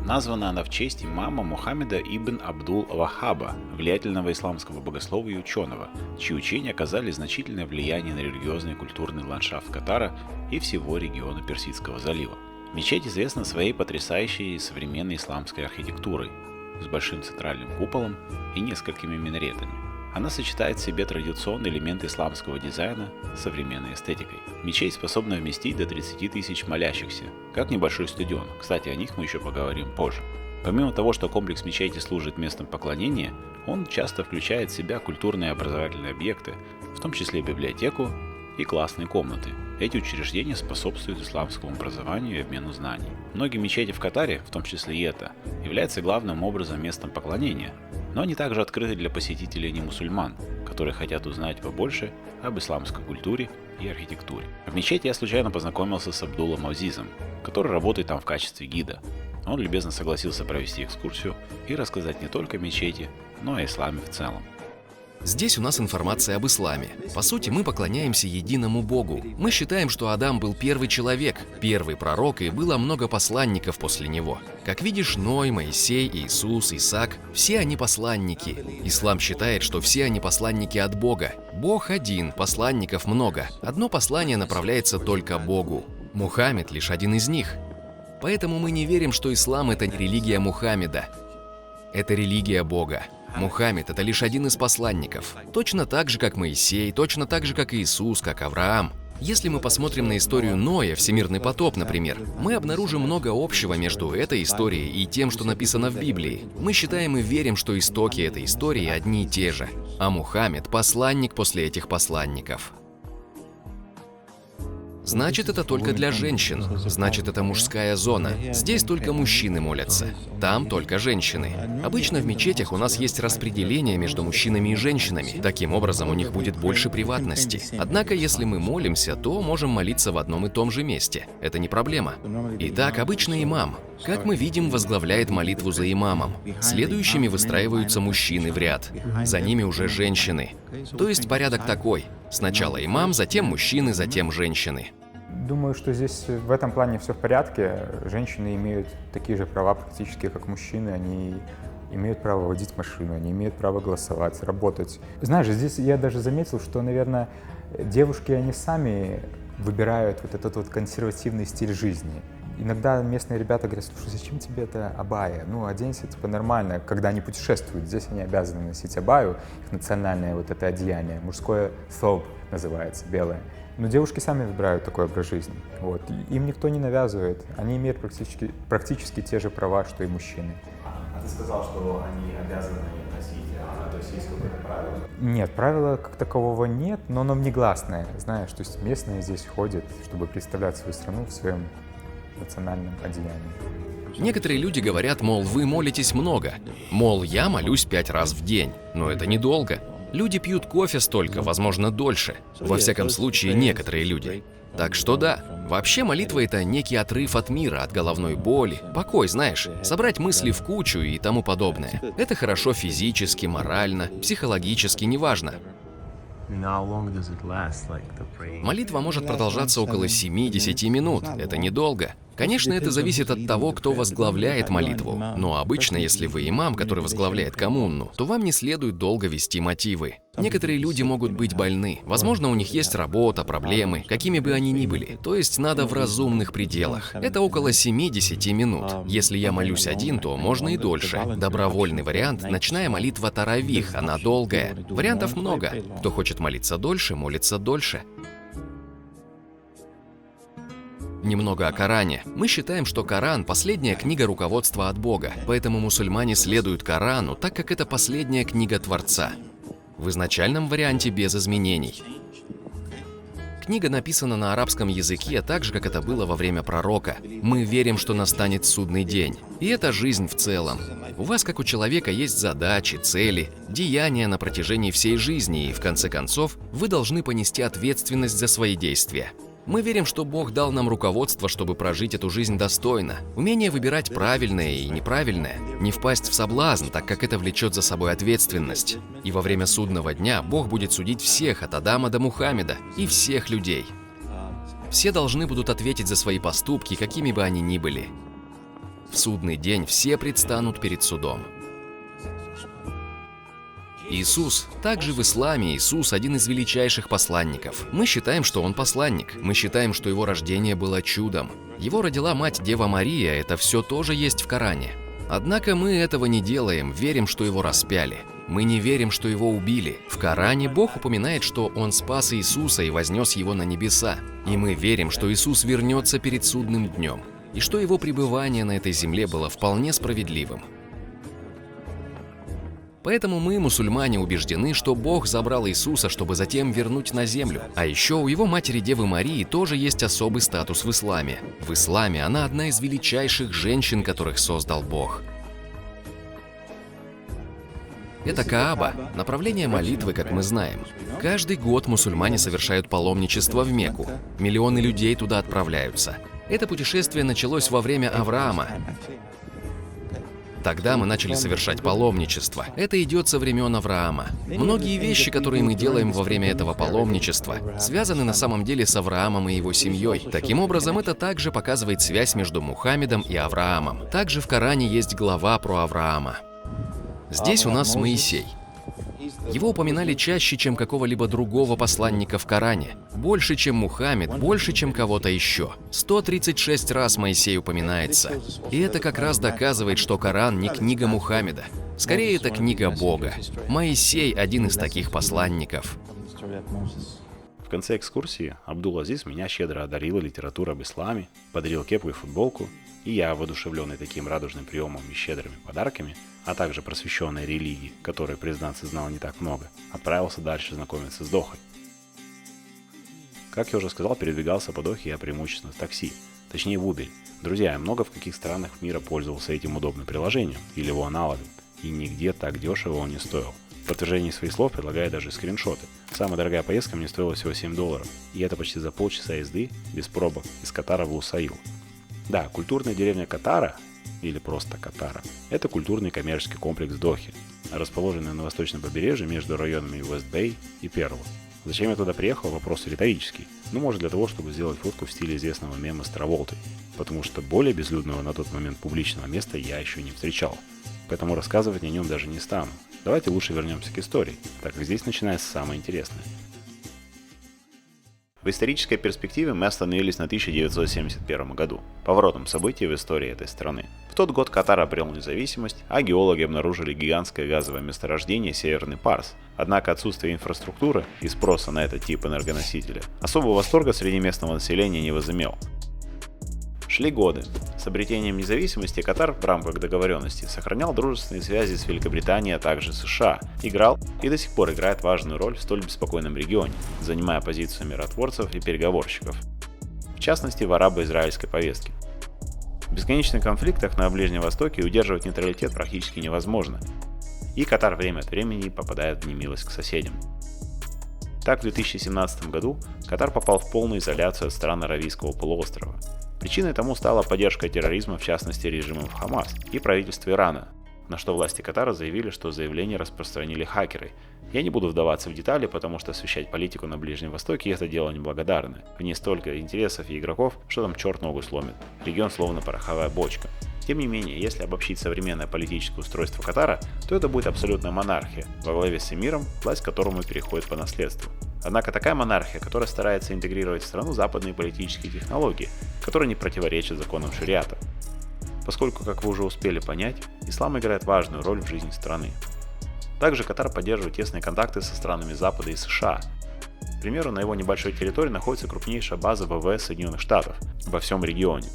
S2: Названа она в честь имама Мухаммеда ибн Абдул-Вахаба, влиятельного исламского богослова и ученого, чьи учения оказали значительное влияние на религиозный и культурный ландшафт Катара и всего региона Персидского залива. Мечеть известна своей потрясающей современной исламской архитектурой, с большим центральным куполом и несколькими минаретами. Она сочетает в себе традиционные элементы исламского дизайна с современной эстетикой. Мечеть способна вместить до 30 тысяч молящихся, как небольшой стадион. Кстати, о них мы еще поговорим позже. Помимо того, что комплекс мечети служит местом поклонения, он часто включает в себя культурные и образовательные объекты, в том числе библиотеку и классные комнаты. Эти учреждения способствуют исламскому образованию и обмену знаний. Многие мечети в Катаре, в том числе и это, являются главным образом местом поклонения, но они также открыты для посетителей не мусульман, которые хотят узнать побольше об исламской культуре и архитектуре. В мечети я случайно познакомился с Абдулом Азизом, который работает там в качестве гида. Он любезно согласился провести экскурсию и рассказать не только о мечети, но и о исламе в целом.
S4: Здесь у нас информация об исламе. По сути, мы поклоняемся единому Богу. Мы считаем, что Адам был первый человек, первый пророк, и было много посланников после него. Как видишь, Ной, Моисей, Иисус, Исаак – все они посланники. Ислам считает, что все они посланники от Бога. Бог один, посланников много. Одно послание направляется только Богу. Мухаммед – лишь один из них. Поэтому мы не верим, что ислам – это религия Мухаммеда. Это религия Бога. Мухаммед – это лишь один из посланников. Точно так же, как Моисей, точно так же, как Иисус, как Авраам. Если мы посмотрим на историю Ноя, всемирный потоп, например, мы обнаружим много общего между этой историей и тем, что написано в Библии. Мы считаем и верим, что истоки этой истории одни и те же. А Мухаммед – посланник после этих посланников. Значит, это только для женщин. Значит, это мужская зона. Здесь только мужчины молятся. Там только женщины. Обычно в мечетях у нас есть распределение между мужчинами и женщинами. Таким образом, у них будет больше приватности. Однако, если мы молимся, то можем молиться в одном и том же месте. Это не проблема. Итак, обычный имам, как мы видим, возглавляет молитву за имамом. Следующими выстраиваются мужчины в ряд. За ними уже женщины. То есть порядок такой. Сначала имам, затем мужчины, затем женщины.
S3: Думаю, что здесь в этом плане все в порядке. Женщины имеют такие же права практически, как мужчины. Они имеют право водить машину, они имеют право голосовать, работать. Знаешь, здесь я даже заметил, что, наверное, девушки, они сами выбирают вот этот вот консервативный стиль жизни. Иногда местные ребята говорят: слушай, зачем тебе это абая? Ну, оденься типа нормально. Когда они путешествуют, здесь они обязаны носить абаю, их национальное вот это одеяние, мужское thawb называется, белое. Но девушки сами выбирают такой образ жизни. Вот. Им никто не навязывает. Они имеют практически те же права, что и мужчины.
S2: А ты сказал, что они обязаны носить, то есть есть какое-то правило?
S3: Нет, правила как такового нет, но оно внегласное. Знаешь, то есть местные здесь ходят, чтобы представлять свою страну в своем национальном одеянии.
S4: Некоторые люди говорят, мол, вы молитесь много. Мол, я молюсь 5 раз в день. Но это недолго. Люди пьют кофе столько, возможно, дольше. Во всяком случае, некоторые люди. Так что да, вообще молитва — это некий отрыв от мира, от головной боли, покой, знаешь, собрать мысли в кучу и тому подобное. Это хорошо физически, морально, психологически, неважно. Молитва может продолжаться около 7-10 минут, это недолго. Конечно, это зависит от того, кто возглавляет молитву. Но обычно, если вы имам, который возглавляет коммуну, то вам не следует долго вести мотивы. Некоторые люди могут быть больны. Возможно, у них есть работа, проблемы, какими бы они ни были. То есть надо в разумных пределах. Это около 7-10 минут. Если я молюсь один, то можно и дольше. Добровольный вариант — ночная молитва таравих, она долгая. Вариантов много. Кто хочет молиться дольше, молится дольше. Немного о Коране. Мы считаем, что Коран — последняя книга руководства от Бога, поэтому мусульмане следуют Корану, так как это последняя книга Творца. В изначальном варианте без изменений. Книга написана на арабском языке, так же, как это было во время пророка. Мы верим, что настанет судный день. И это жизнь в целом. У вас, как у человека, есть задачи, цели, деяния на протяжении всей жизни, и в конце концов, вы должны понести ответственность за свои действия. Мы верим, что Бог дал нам руководство, чтобы прожить эту жизнь достойно. Умение выбирать правильное и неправильное. Не впасть в соблазн, так как это влечет за собой ответственность. И во время судного дня Бог будет судить всех, от Адама до Мухаммеда, и всех людей. Все должны будут ответить за свои поступки, какими бы они ни были. В судный день все предстанут перед судом. Иисус. Также в исламе Иисус — один из величайших посланников. Мы считаем, что он посланник. Мы считаем, что его рождение было чудом. Его родила мать Дева Мария, это все тоже есть в Коране. Однако мы этого не делаем, верим, что его распяли. Мы не верим, что его убили. В Коране Бог упоминает, что он спас Иисуса и вознес его на небеса. И мы верим, что Иисус вернется перед судным днем. И что его пребывание на этой земле было вполне справедливым. Поэтому мы, мусульмане, убеждены, что Бог забрал Иисуса, чтобы затем вернуть на землю. А еще у его матери Девы Марии тоже есть особый статус в исламе. В исламе она одна из величайших женщин, которых создал Бог. Это Кааба, направление молитвы, как мы знаем. Каждый год мусульмане совершают паломничество в Мекку. Миллионы людей туда отправляются. Это путешествие началось во время Авраама. Тогда мы начали совершать паломничество. Это идет со времен Авраама. Многие вещи, которые мы делаем во время этого паломничества, связаны на самом деле с Авраамом и его семьей. Таким образом, это также показывает связь между Мухаммедом и Авраамом. Также в Коране есть глава про Авраама. Здесь у нас Моисей. Его упоминали чаще, чем какого-либо другого посланника в Коране. Больше, чем Мухаммед, больше, чем кого-то еще. 136 раз Моисей упоминается. И это как раз доказывает, что Коран не книга Мухаммеда. Скорее, это книга Бога. Моисей — один из таких посланников.
S2: В конце экскурсии Абдул-Азиз меня щедро одарил литературой об исламе, подарил кепку и футболку, и я, воодушевленный таким радужным приемом и щедрыми подарками, а также просвещенной религии, которой, признаться, знал не так много, отправился дальше знакомиться с Дохой. Как я уже сказал, передвигался по Дохе я преимущественно в такси, точнее в Uber. Друзья, я много в каких странах мира пользовался этим удобным приложением или его аналогом, и нигде так дешево он не стоил. В подтверждении своих слов предлагаю даже скриншоты. Самая дорогая поездка мне стоила всего $7, и это почти за полчаса езды, без пробок, из Катара в Лусаил. Да, культурная деревня Катара, или просто Катара, это культурный коммерческий комплекс Дохи, расположенный на восточном побережье между районами Вест-Бэй и Перл. Зачем я туда приехал, вопрос риторический. Ну, может, для того, чтобы сделать фотку в стиле известного мема с Траволтой, потому что более безлюдного на тот момент публичного места я еще не встречал. Поэтому рассказывать о нем даже не стану. Давайте лучше вернемся к истории, так как здесь начинается самое интересное. В исторической перспективе мы остановились на 1971 году, поворотом событий в истории этой страны. В тот год Катар обрел независимость, а геологи обнаружили гигантское газовое месторождение Северный Парс. Однако отсутствие инфраструктуры и спроса на этот тип энергоносителя особого восторга среди местного населения не возымел. Шли годы. С обретением независимости Катар в рамках договоренности сохранял дружественные связи с Великобританией, а также США, играл и до сих пор играет важную роль в столь беспокойном регионе, занимая позицию миротворцев и переговорщиков, в частности в арабо-израильской повестке. В бесконечных конфликтах на Ближнем Востоке удерживать нейтралитет практически невозможно, и Катар время от времени попадает в немилость к соседям. Так, в 2017 году Катар попал в полную изоляцию от стран Аравийского полуострова. Причиной тому стала поддержка терроризма, в частности режимов Хамас и правительства Ирана, на что власти Катара заявили, что заявление распространили хакеры. Я не буду вдаваться в детали, потому что освещать политику на Ближнем Востоке – это дело неблагодарное. В ней столько интересов и игроков, что там черт ногу сломит. Регион словно пороховая бочка. Тем не менее, если обобщить современное политическое устройство Катара, то это будет абсолютная монархия, во главе с эмиром, власть которому переходит по наследству. Однако такая монархия, которая старается интегрировать в страну западные политические технологии, которые не противоречат законам шариата. Поскольку, как вы уже успели понять, ислам играет важную роль в жизни страны. Также Катар поддерживает тесные контакты со странами Запада и США. К примеру, на его небольшой территории находится крупнейшая база ВВС Соединенных Штатов во всем регионе.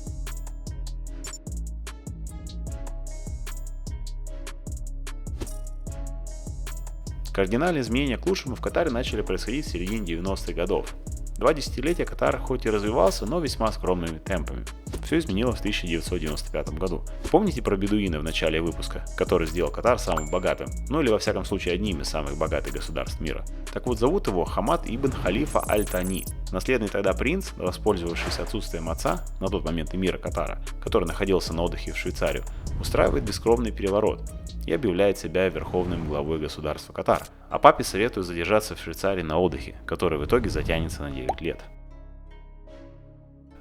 S2: Кардинальные изменения к лучшему в Катаре начали происходить в середине 90-х годов. 2 десятилетия Катар хоть и развивался, но весьма скромными темпами. Все изменилось в 1995 году. Помните про бедуина в начале выпуска, который сделал Катар самым богатым, ну или во всяком случае одним из самых богатых государств мира? Так вот, зовут его Хамад ибн Халифа Аль-Тани. Наследный тогда принц, воспользовавшись отсутствием отца, на тот момент эмира Катара, который находился на отдыхе в Швейцарию, устраивает бескровный переворот и объявляет себя верховным главой государства Катар. А папе советует задержаться в Швейцарии на отдыхе, который в итоге затянется на 9 лет.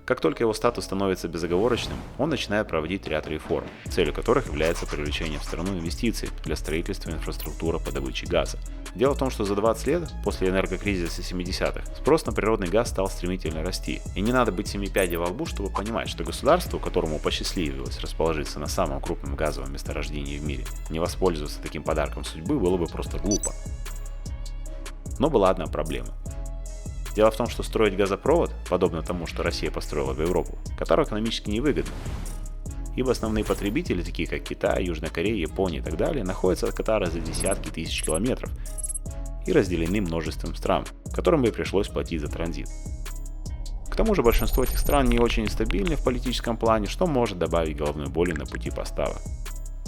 S2: Как только его статус становится безоговорочным, он начинает проводить ряд реформ, целью которых является привлечение в страну инвестиций для строительства инфраструктуры по добыче газа. Дело в том, что за 20 лет после энергокризиса 70-х спрос на природный газ стал стремительно расти. И не надо быть семипядей во лбу, чтобы понимать, что государству, которому посчастливилось расположиться на самом крупном газовом месторождении в мире, не воспользоваться таким подарком судьбы было бы просто глупо. Но была одна проблема. Дело в том, что строить газопровод, подобно тому, что Россия построила в Европу, Катару экономически невыгодно. Ибо основные потребители, такие как Китай, Южная Корея, Япония и так далее, находятся от Катара за десятки тысяч километров и разделены множеством стран, которым бы пришлось платить за транзит. К тому же большинство этих стран не очень стабильны в политическом плане, что может добавить головной боли на пути поставок.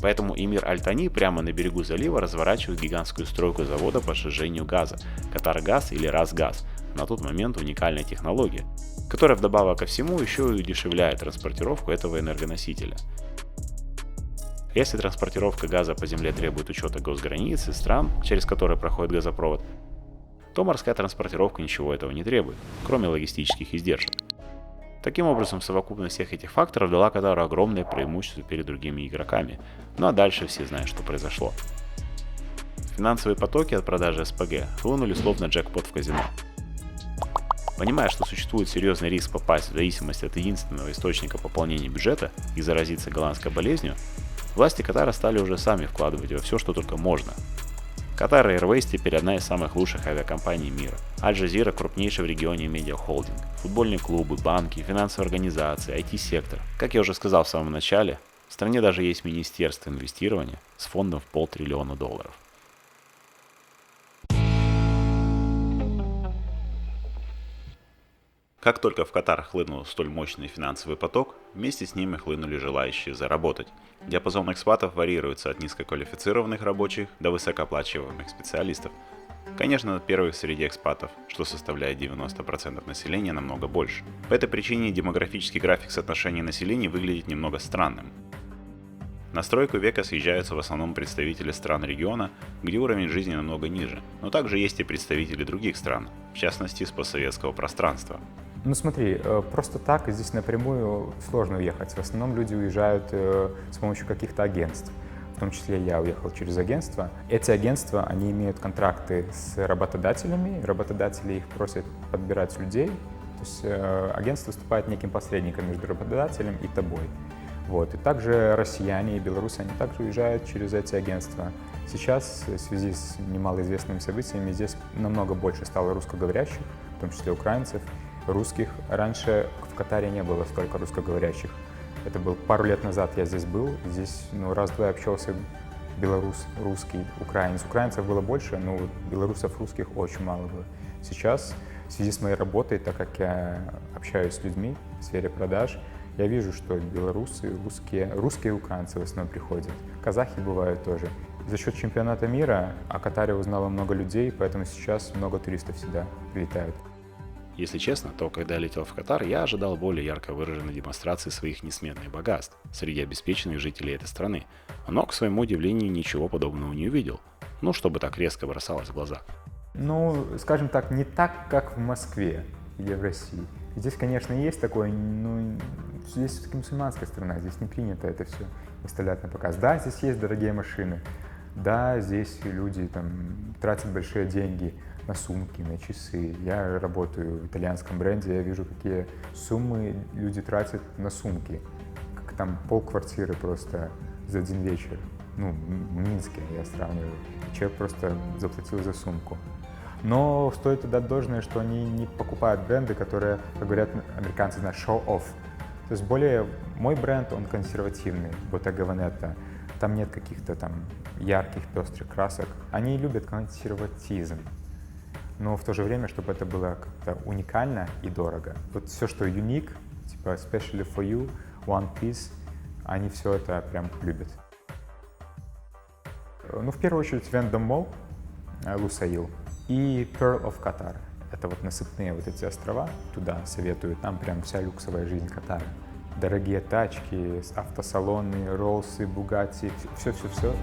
S2: Поэтому эмир Аль-Тани прямо на берегу залива разворачивает гигантскую стройку завода по сжижению газа – Катаргаз или Разгаз, на тот момент уникальная технология, которая вдобавок ко всему еще и удешевляет транспортировку этого энергоносителя. Если транспортировка газа по земле требует учета госграниц и стран, через которые проходит газопровод, то морская транспортировка ничего этого не требует, кроме логистических издержек. Таким образом, совокупность всех этих факторов дала Катару огромное преимущество перед другими игроками, ну а дальше все знают, что произошло. Финансовые потоки от продажи СПГ хлынули словно джекпот в казино. Понимая, что существует серьезный риск попасть в зависимость от единственного источника пополнения бюджета и заразиться голландской болезнью, власти Катара стали уже сами вкладывать во все, что только можно. Qatar Airways теперь одна из самых лучших авиакомпаний мира. Аль Джазира – крупнейший в регионе медиахолдинг. Футбольные клубы, банки, финансовые организации, IT-сектор. Как я уже сказал в самом начале, в стране даже есть Министерство инвестирования с фондом в $500 billion. Как только в Катар хлынул столь мощный финансовый поток, вместе с ними хлынули желающие заработать. Диапазон экспатов варьируется от низкоквалифицированных рабочих до высокооплачиваемых специалистов. Конечно, первых среди экспатов, что составляет 90% населения, намного больше. По этой причине демографический график соотношения населения выглядит немного странным. На стройку века съезжаются в основном представители стран региона, где уровень жизни намного ниже, но также есть и представители других стран, в частности с постсоветского пространства.
S3: Ну смотри, просто так здесь напрямую сложно уехать. В основном люди уезжают с помощью каких-то агентств. В том числе я уехал через агентство. Эти агентства, они имеют контракты с работодателями. Работодатели их просят подбирать людей. То есть агентство выступает неким посредником между работодателем и тобой. Вот. И также россияне и белорусы, они также уезжают через эти агентства. Сейчас, в связи с немалоизвестными событиями, здесь намного больше стало русскоговорящих, в том числе украинцев, русских. Раньше в Катаре не было столько русскоговорящих. Это был пару лет назад я здесь был. Здесь раз-два общался белорус, русский, украинец. Украинцев было больше, но белорусов, русских очень мало было. Сейчас, в связи с моей работой, так как я общаюсь с людьми в сфере продаж, Я вижу, что белорусы, русские и украинцы в основном приходят. Казахи бывают тоже. За счет чемпионата мира о Катаре узнало много людей, поэтому сейчас много туристов сюда прилетают.
S2: Если честно, то когда я летел в Катар, я ожидал более ярко выраженной демонстрации своих несметных богатств среди обеспеченных жителей этой страны, но, к своему удивлению, ничего подобного не увидел. Ну, чтобы так резко бросалось в глаза.
S3: Ну, скажем так, не так, как в Москве или в России. Здесь, конечно, есть такое, но здесь все-таки мусульманская страна, здесь не принято это все выставлять на показ. Да, здесь есть дорогие машины, да, здесь люди там тратят большие деньги на сумки, на часы. Я работаю в итальянском бренде, я вижу, какие суммы люди тратят на сумки. Как там полквартиры просто за один вечер. Ну, в Минске я сравниваю. Человек просто заплатил за сумку. Но стоит отдать должное, что они не покупают бренды, которые, как говорят американцы, на show-off. То есть мой бренд, он консервативный, Bottega Veneta. Там нет каких-то там ярких, пестрых красок. Они любят консерватизм. Но в то же время, чтобы это было как-то уникально и дорого. Вот все, что unique, типа especially for you, one piece, они все это прям любят. Ну, в первую очередь, Vendome Mall, Lusail и Pearl of Qatar. Это вот насыпные вот эти острова, туда советую, там прям вся люксовая жизнь Катара. Дорогие тачки, автосалоны, Роллсы, Бугатти, все-все-все.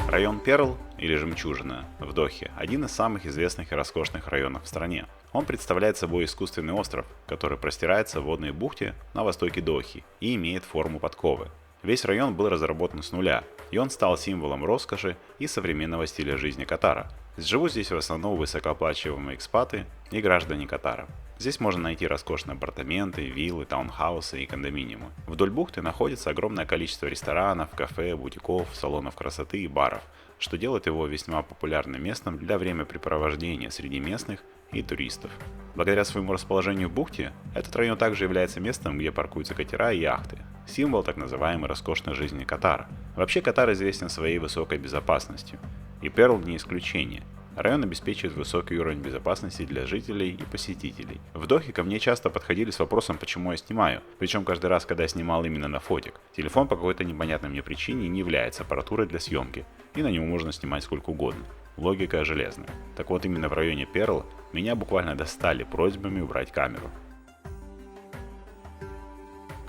S2: Район Перл, или Жемчужина, в Дохе, один из самых известных и роскошных районов в стране. Он представляет собой искусственный остров, который простирается в водной бухте на востоке Дохи и имеет форму подковы. Весь район был разработан с нуля, и он стал символом роскоши и современного стиля жизни Катара. Живут здесь в основном высокооплачиваемые экспаты и граждане Катара. Здесь можно найти роскошные апартаменты, виллы, таунхаусы и кондоминиумы. Вдоль бухты находится огромное количество ресторанов, кафе, бутиков, салонов красоты и баров, что делает его весьма популярным местом для времяпрепровождения среди местных и туристов. Благодаря своему расположению в бухте, этот район также является местом, где паркуются катера и яхты, символ так называемой роскошной жизни Катара. Вообще Катар известен своей высокой безопасностью, и Перл не исключение. Район обеспечивает высокий уровень безопасности для жителей и посетителей. В Дохе ко мне часто подходили с вопросом, почему я снимаю, причем каждый раз, когда я снимал именно на фотик. Телефон по какой-то непонятной мне причине не является аппаратурой для съемки, и на него можно снимать сколько угодно. Логика железная. Так вот, именно в районе Перл меня буквально достали просьбами убрать камеру.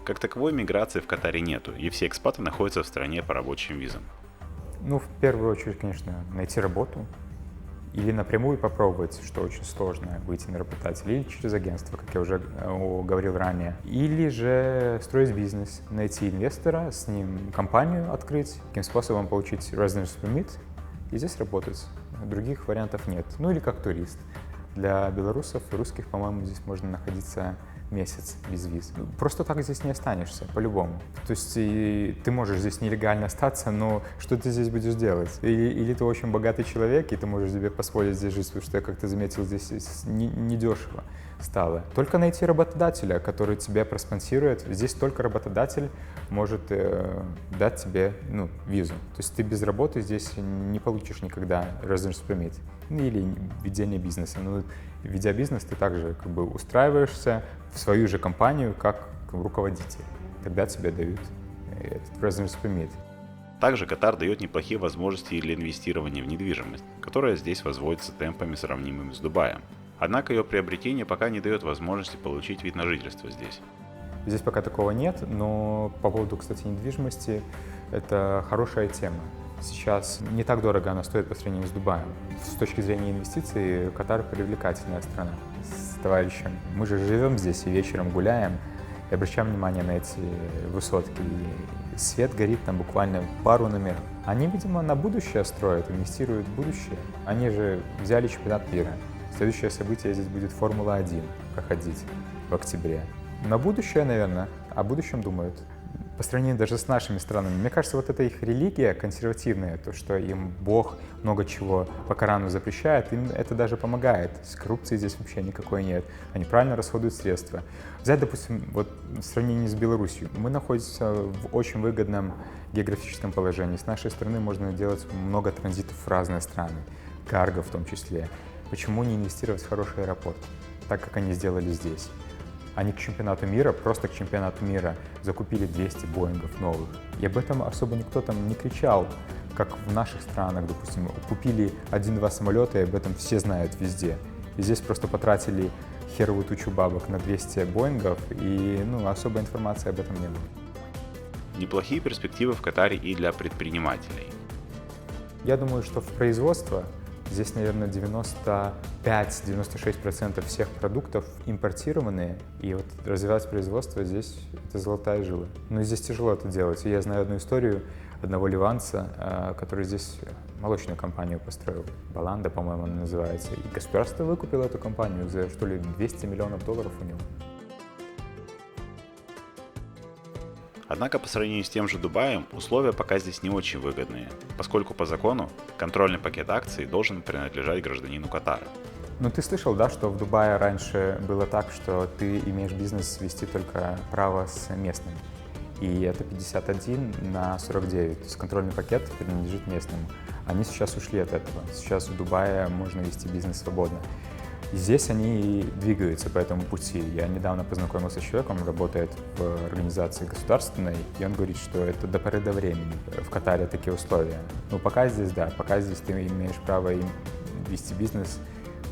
S2: Как таковой миграции в Катаре нету, и все экспаты находятся в стране по рабочим визам.
S3: Ну, в первую очередь, конечно, найти работу. Или напрямую попробовать, что очень сложно, выйти на работодателя, или через агентство, как я уже говорил ранее. Или же строить бизнес, найти инвестора, с ним компанию открыть, таким способом получить residence permit и здесь работать. Других вариантов нет. Ну или как турист. Для белорусов и русских, по-моему, здесь можно находиться месяц без виз. Просто так здесь не останешься, по-любому. То есть ты можешь здесь нелегально остаться, но что ты здесь будешь делать? Или ты очень богатый человек, и ты можешь себе позволить здесь жить, потому что я как-то заметил, здесь недешево стало. Только найти работодателя, который тебя проспонсирует. Здесь только работодатель может дать тебе визу. То есть ты без работы здесь не получишь никогда residence permit. Или ведение бизнеса. Но ведя бизнес, ты также устраиваешься в свою же компанию как руководитель. Тогда тебе дают этот residence permit.
S2: Также Катар дает неплохие возможности для инвестирования в недвижимость, которая здесь возводится темпами, сравнимыми с Дубаем. Однако ее приобретение пока не дает возможности получить вид на жительство здесь.
S3: Здесь пока такого нет, но по поводу, кстати, недвижимости, это хорошая тема. Сейчас не так дорого она стоит по сравнению с Дубаем. С точки зрения инвестиций Катар привлекательная страна. С товарищем мы же живем здесь и вечером гуляем, и обращаем внимание на эти высотки. И свет горит там буквально пару номеров. Они, видимо, на будущее строят, инвестируют в будущее. Они же взяли чемпионат мира. Следующее событие здесь будет Формула-1 проходить в октябре. На будущее, наверное, о будущем думают. по сравнению даже с нашими странами. Мне кажется, вот эта их религия консервативная, то, что им Бог много чего по Корану запрещает, им это даже помогает. С коррупцией здесь вообще никакой нет. Они правильно расходуют средства. Взять, допустим, вот в сравнении с Беларусью. Мы находимся в очень выгодном географическом положении. С нашей страны можно делать много транзитов в разные страны, карго в том числе. Почему не инвестировать в хороший аэропорт, так как они сделали здесь? Они к чемпионату мира, просто к чемпионату мира закупили 200 Боингов новых. И об этом особо никто там не кричал, как в наших странах, допустим, купили 1-2 самолета, и об этом все знают везде. И здесь просто потратили херовую тучу бабок на 200 Боингов, и особой информации об этом не было.
S2: Неплохие перспективы в Катаре и для предпринимателей.
S3: Я думаю, что в производство здесь, наверное, 95-96% всех продуктов импортированные, и вот развивать производство здесь — это золотая жила. Но здесь тяжело это делать. И я знаю одну историю одного ливанца, который здесь молочную компанию построил. Баланда, по-моему, она называется. И государство выкупило эту компанию за, что ли, $200 миллионов у него.
S2: Однако по сравнению с тем же Дубаем, условия пока здесь не очень выгодные, поскольку по закону контрольный пакет акций должен принадлежать гражданину Катара.
S3: Ну, ты слышал, да, что в Дубае раньше было так, что ты имеешь бизнес вести только право с местным. И это 51/49, то есть контрольный пакет принадлежит местному. Они сейчас ушли от этого. Сейчас в Дубае можно вести бизнес свободно. И здесь они двигаются по этому пути. Я недавно познакомился с человеком, он работает в организации государственной, и он говорит, что это до поры до времени. В Катаре такие условия. Ну, пока здесь, да, пока здесь ты имеешь право вести бизнес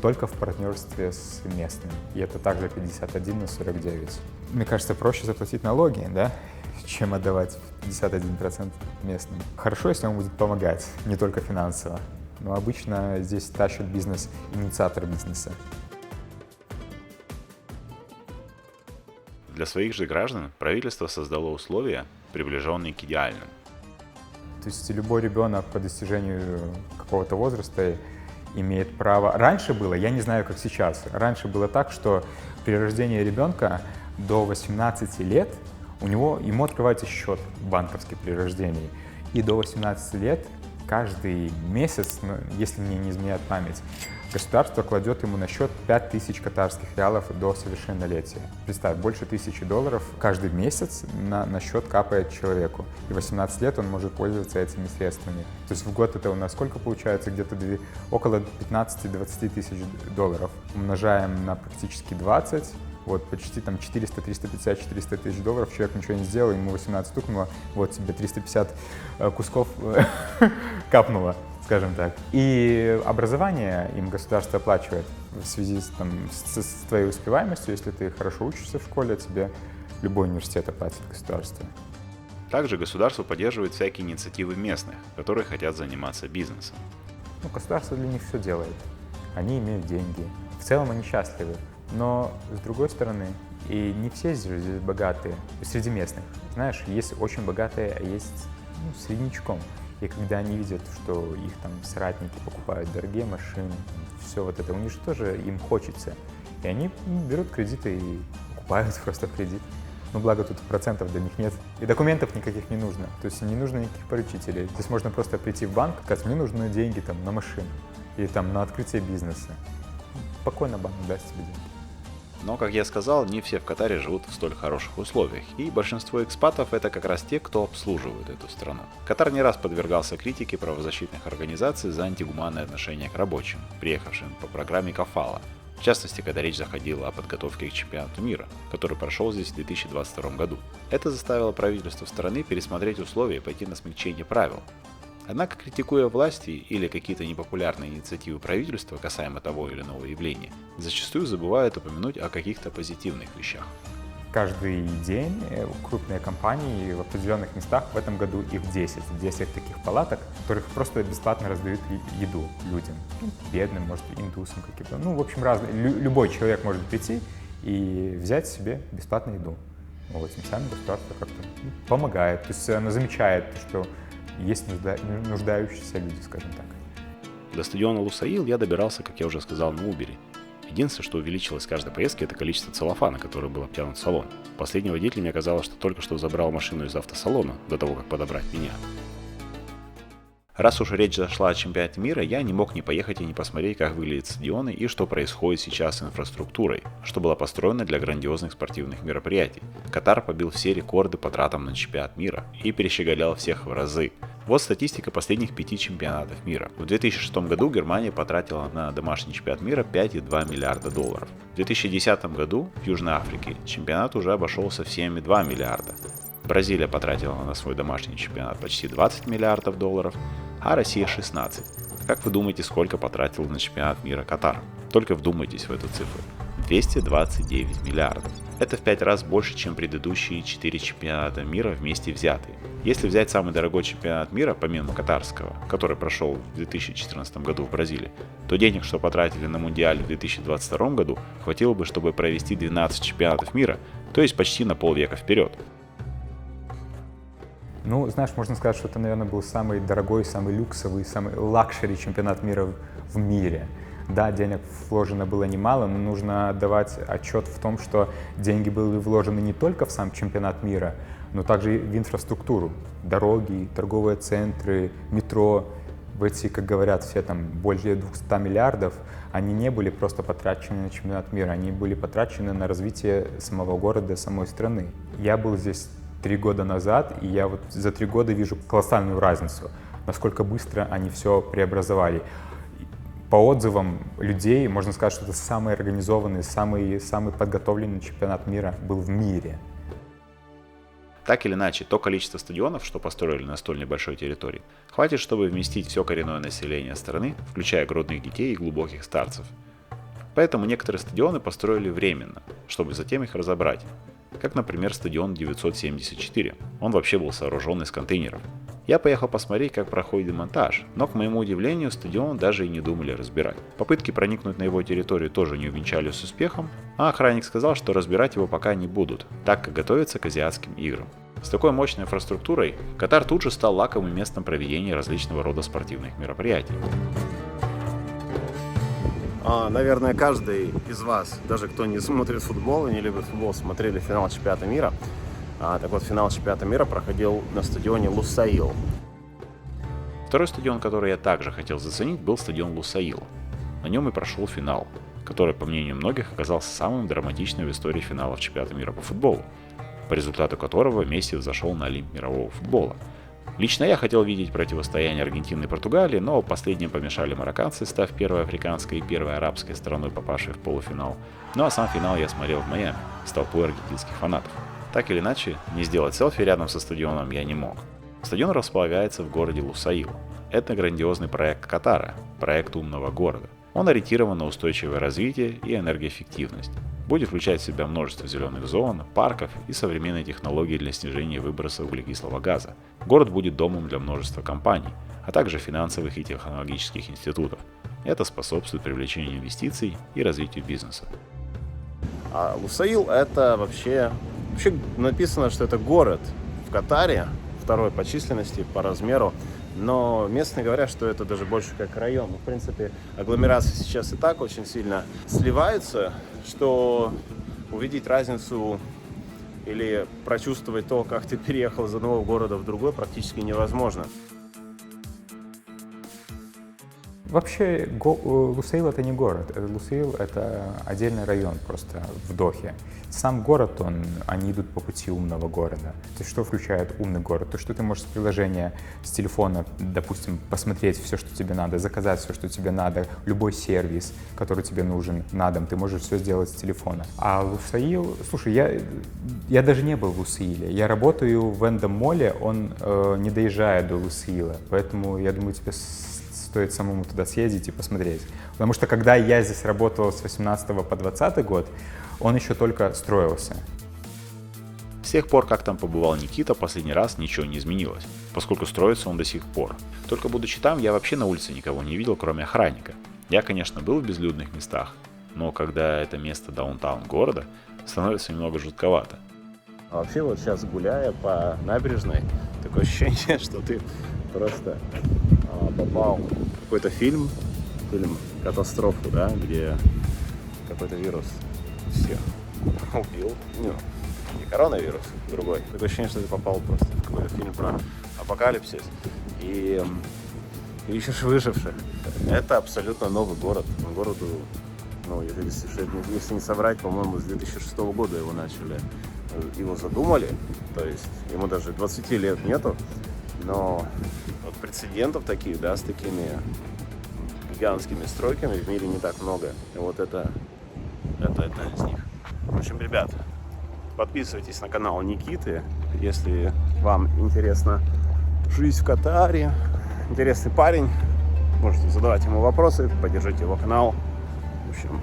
S3: только в партнерстве с местным. И это также 51/49. Мне кажется, проще заплатить налоги, да, чем отдавать 51% местным. Хорошо, если он будет помогать, не только финансово. Но обычно здесь тащит бизнес инициатор бизнеса.
S2: Для своих же граждан правительство создало условия, приближенные к идеальным.
S3: То есть любой ребенок по достижению какого-то возраста имеет право... Раньше было, я не знаю, как сейчас, раньше было так, что при рождении ребенка до 18 лет ему открывается счет банковский при рождении. И до 18 лет каждый месяц, если мне не изменяет память, государство кладет ему на счет 5000 катарских реалов до совершеннолетия. Представь, больше $1000 каждый месяц на счет капает человеку. И 18 лет он может пользоваться этими средствами. То есть в год это у нас сколько получается? Где-то около 15-20 тысяч долларов. Умножаем на практически 20. Вот почти там 400, 350, 400 тысяч долларов, человек ничего не сделал, ему 18 стукнуло, вот тебе 350 кусков капнуло, скажем так. И образование им государство оплачивает в связи с твоей успеваемостью. Если ты хорошо учишься в школе, тебе любой университет оплатит государство.
S2: Также государство поддерживает всякие инициативы местных, которые хотят заниматься бизнесом.
S3: Ну, государство для них все делает. Они имеют деньги. В целом они счастливы. Но, с другой стороны, и не все здесь богатые, среди местных. Знаешь, есть очень богатые, а есть среднячком. И когда они видят, что их там соратники покупают дорогие машины, все вот это, у них же тоже им хочется. И они берут кредиты и покупают просто в кредит. Но благо тут процентов для них нет. И документов никаких не нужно. То есть не нужно никаких поручителей. Здесь можно просто прийти в банк, сказать, мне нужны деньги там на машину или там на открытие бизнеса. Спокойно банк даст тебе деньги.
S2: Но, как я сказал, не все в Катаре живут в столь хороших условиях, и большинство экспатов — это как раз те, кто обслуживает эту страну. Катар не раз подвергался критике правозащитных организаций за антигуманное отношение к рабочим, приехавшим по программе Кафала. В частности, когда речь заходила о подготовке к чемпионату мира, который прошел здесь в 2022 году. Это заставило правительство страны пересмотреть условия и пойти на смягчение правил. Однако, критикуя власти или какие-то непопулярные инициативы правительства касаемо того или иного явления, зачастую забывают упомянуть о каких-то позитивных вещах.
S3: Каждый день крупные компании в определенных местах, в этом году их 10 таких палаток, в которых просто бесплатно раздают еду людям, бедным, может, индусам каким-то. Ну, в общем, любой человек может прийти и взять себе бесплатную еду. Вот, тем самым государство как-то помогает, то есть оно замечает, что есть нуждающиеся люди, скажем так.
S2: До стадиона Лусаил я добирался, как я уже сказал, на Убере. Единственное, что увеличилось с каждой поездки, это количество целлофана, который был обтянут в салон. Последний водитель мне казалось, что только что забрал машину из автосалона, до того, как подобрать меня. Раз уж речь зашла о чемпионате мира, я не мог не поехать и не посмотреть, как выглядят стадионы и что происходит сейчас с инфраструктурой, что было построено для грандиозных спортивных мероприятий. Катар побил все рекорды по тратам на чемпионат мира и перещеголял всех в разы. Вот статистика последних 5 чемпионатов мира. В 2006 году Германия потратила на домашний чемпионат мира 5,2 миллиарда долларов. В 2010 году в Южной Африке чемпионат уже обошелся в 7,2 миллиарда. Бразилия потратила на свой домашний чемпионат почти 20 миллиардов долларов, а Россия 16. Как вы думаете, сколько потратил на чемпионат мира Катар? Только вдумайтесь в эту цифру. 229 миллиардов. Это в 5 раз больше, чем предыдущие 4 чемпионата мира вместе взятые. Если взять самый дорогой чемпионат мира, помимо катарского, который прошел в 2014 году в Бразилии, то денег, что потратили на Мундиаль в 2022 году, хватило бы, чтобы провести 12 чемпионатов мира, то есть почти на полвека вперед.
S3: Ну, знаешь, можно сказать, что это, наверное, был самый дорогой, самый люксовый, самый лакшери чемпионат мира в мире. Да, денег вложено было немало, но нужно отдавать отчет в том, что деньги были вложены не только в сам чемпионат мира, но также и в инфраструктуру. Дороги, торговые центры, метро. В эти, как говорят все, там больше 200 миллиардов, они не были просто потрачены на чемпионат мира, они были потрачены на развитие самого города, самой страны. Я был здесь 3 года назад, и я вот за 3 года вижу колоссальную разницу, насколько быстро они все преобразовали. По отзывам людей можно сказать, что это самый организованный, самый подготовленный чемпионат мира был в мире.
S2: Так или иначе, то количество стадионов, что построили на столь небольшой территории, хватит, чтобы вместить все коренное население страны, включая грудных детей и глубоких старцев. Поэтому некоторые стадионы построили временно, чтобы затем их разобрать. Как, например, стадион 974. Он вообще был сооружен из контейнеров. Я поехал посмотреть, как проходит демонтаж, но, к моему удивлению, стадион даже и не думали разбирать. Попытки проникнуть на его территорию тоже не увенчались успехом, а охранник сказал, что разбирать его пока не будут, так как готовится к азиатским играм. С такой мощной инфраструктурой Катар тут же стал лакомым местом проведения различного рода спортивных мероприятий.
S5: Наверное, каждый из вас, даже кто не смотрит футбол и не любит футбол, смотрели финал чемпионата мира. Так вот, финал чемпионата мира проходил на стадионе Лусаил.
S2: Второй стадион, который я также хотел заценить, был стадион Лусаил. На нем и прошел финал, который, по мнению многих, оказался самым драматичным в истории финалов чемпионата мира по футболу, по результату которого Месси взошел на Олимп мирового футбола. Лично я хотел видеть противостояние Аргентины и Португалии, но последним помешали марокканцы, став первой африканской и первой арабской страной, попавшей в полуфинал. Ну а сам финал я смотрел в Майами с толпой аргентинских фанатов. Так или иначе, не сделать селфи рядом со стадионом я не мог. Стадион располагается в городе Лусаил. Это грандиозный проект Катара, проект умного города. Он ориентирован на устойчивое развитие и энергоэффективность. Будет включать в себя множество зеленых зон, парков и современные технологии для снижения выброса углекислого газа. Город будет домом для множества компаний, а также финансовых и технологических институтов. Это способствует привлечению инвестиций и развитию бизнеса.
S5: А Лусаил это вообще написано, что это город в Катаре, второй по численности, по размеру. Но местные говорят, что это даже больше как район. В принципе, агломерации сейчас и так очень сильно сливаются, что увидеть разницу или прочувствовать то, как ты переехал из одного города в другой, практически невозможно.
S3: Вообще, Лусаил — это не город. Лусаил — это отдельный район просто в Дохе. Сам город, они идут по пути умного города. То есть что включает умный город? То, что ты можешь с приложения, с телефона, допустим, посмотреть все, что тебе надо, заказать все, что тебе надо, любой сервис, который тебе нужен на дом, ты можешь все сделать с телефона. А Лусаил... Слушай, я даже не был в Лусаиле. Я работаю в Эндом-моле, он не доезжает до Лусаила. Поэтому, я думаю, тебе стоит самому туда съездить и посмотреть. Потому что когда я здесь работал с 18 по 20 год, он еще только строился.
S2: С тех пор, как там побывал Никита, последний раз ничего не изменилось, поскольку строится он до сих пор. Только будучи там, я вообще на улице никого не видел, кроме охранника. Я, конечно, был в безлюдных местах, но когда это место даунтаун города, становится немного жутковато.
S5: А вообще вот сейчас, гуляя по набережной, такое ощущение, что ты просто попал в какой-то фильм «Катастрофу», да, где какой-то вирус всех убил. Не коронавирус, другой. Такое ощущение, что ты попал просто в какой-то фильм про апокалипсис. И ищешь выживших. Это абсолютно новый город. Городу, если не соврать, по-моему, с 2006 года его задумали. То есть ему даже 20 лет нету. Но вот прецедентов таких, да, с такими гигантскими стройками в мире не так много. И вот это из них. В общем, ребят, подписывайтесь на канал Никиты, если вам интересна жизнь в Катаре. Интересный парень. Можете задавать ему вопросы, поддержите его канал. В общем,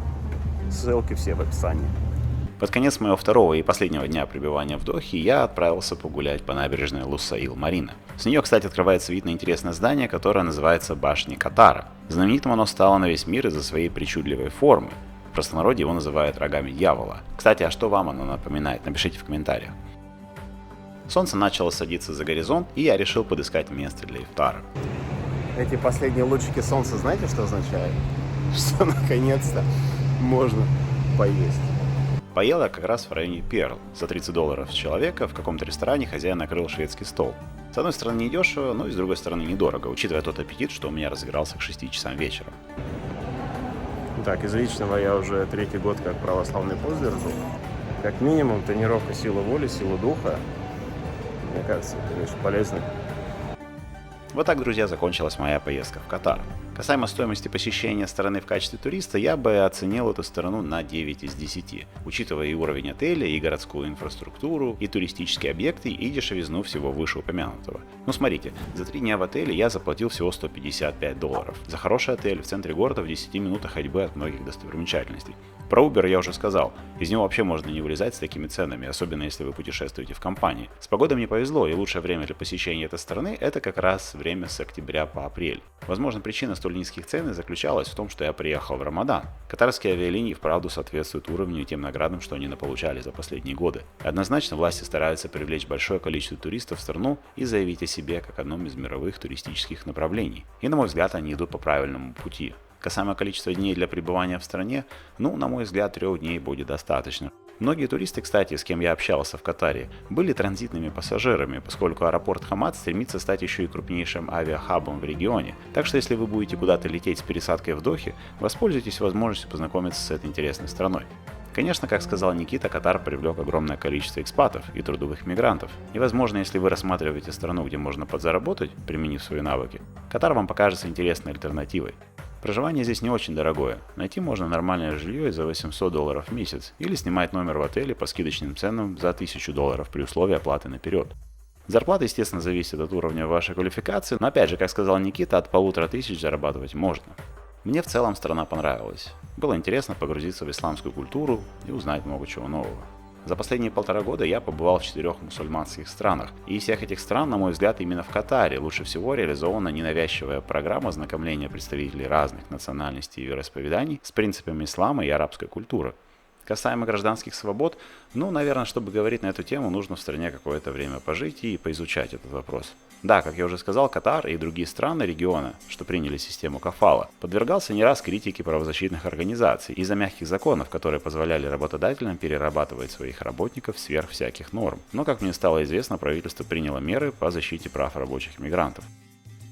S5: ссылки все в описании.
S2: Под конец моего второго и последнего дня пребывания в Дохе я отправился погулять по набережной Лусаил-Марина. С нее, кстати, открывается вид на интересное здание, которое называется Башней Катара. Знаменитым оно стало на весь мир из-за своей причудливой формы. В простонародье его называют рогами дьявола. Кстати, а что вам оно напоминает? Напишите в комментариях. Солнце начало садиться за горизонт, и я решил подыскать место для ифтара.
S5: Эти последние лучики солнца, знаете, что означает? Что наконец-то можно поесть.
S2: Поел я как раз в районе Перл. За $30 с человека в каком-то ресторане хозяин накрыл шведский стол. С одной стороны недешево, но и с другой стороны недорого, учитывая тот аппетит, что у меня разыгрался к 6 часам вечера.
S5: Так, из личного я уже 3-й год как православный пост держу. Как минимум тренировка силы воли, силы духа. Мне кажется, это очень полезно.
S2: Вот так, друзья, закончилась моя поездка в Катар. Касаемо стоимости посещения страны в качестве туриста, я бы оценил эту страну на 9 из 10, учитывая и уровень отеля, и городскую инфраструктуру, и туристические объекты, и дешевизну всего вышеупомянутого. Ну смотрите, за 3 дня в отеле я заплатил всего $155. За хороший отель в центре города в 10 минутах ходьбы от многих достопримечательностей. Про Uber я уже сказал, из него вообще можно не вылезать с такими ценами, особенно если вы путешествуете в компании. С погодой мне повезло, и лучшее время для посещения этой страны это как раз время с октября по апрель. Возможно, причина столь низких цен заключалась в том, что я приехал в Рамадан. Катарские авиалинии вправду соответствуют уровню и тем наградам, что они наполучали за последние годы. Однозначно власти стараются привлечь большое количество туристов в страну и заявить о себе как одном из мировых туристических направлений. И на мой взгляд, они идут по правильному пути. Касаемо количества дней для пребывания в стране, на мой взгляд, 3 дней будет достаточно. Многие туристы, кстати, с кем я общался в Катаре, были транзитными пассажирами, поскольку аэропорт Хамад стремится стать еще и крупнейшим авиахабом в регионе. Так что если вы будете куда-то лететь с пересадкой в Дохе, воспользуйтесь возможностью познакомиться с этой интересной страной. Конечно, как сказал Никита, Катар привлек огромное количество экспатов и трудовых мигрантов. И возможно, если вы рассматриваете страну, где можно подзаработать, применив свои навыки, Катар вам покажется интересной альтернативой. Проживание здесь не очень дорогое. Найти можно нормальное жилье и за $800 в месяц, или снимать номер в отеле по скидочным ценам за $1000 при условии оплаты наперед. Зарплата, естественно, зависит от уровня вашей квалификации, но опять же, как сказал Никита, от 1500 зарабатывать можно. Мне в целом страна понравилась. Было интересно погрузиться в исламскую культуру и узнать много чего нового. За последние 1,5 года я побывал в 4 мусульманских странах, и из всех этих стран, на мой взгляд, именно в Катаре лучше всего реализована ненавязчивая программа ознакомления представителей разных национальностей и вероисповеданий с принципами ислама и арабской культуры. Касаемо гражданских свобод, наверное, чтобы говорить на эту тему, нужно в стране какое-то время пожить и поизучать этот вопрос. Да, как я уже сказал, Катар и другие страны региона, что приняли систему кафала, подвергался не раз критике правозащитных организаций из-за мягких законов, которые позволяли работодателям перерабатывать своих работников сверх всяких норм. Но, как мне стало известно, правительство приняло меры по защите прав рабочих мигрантов.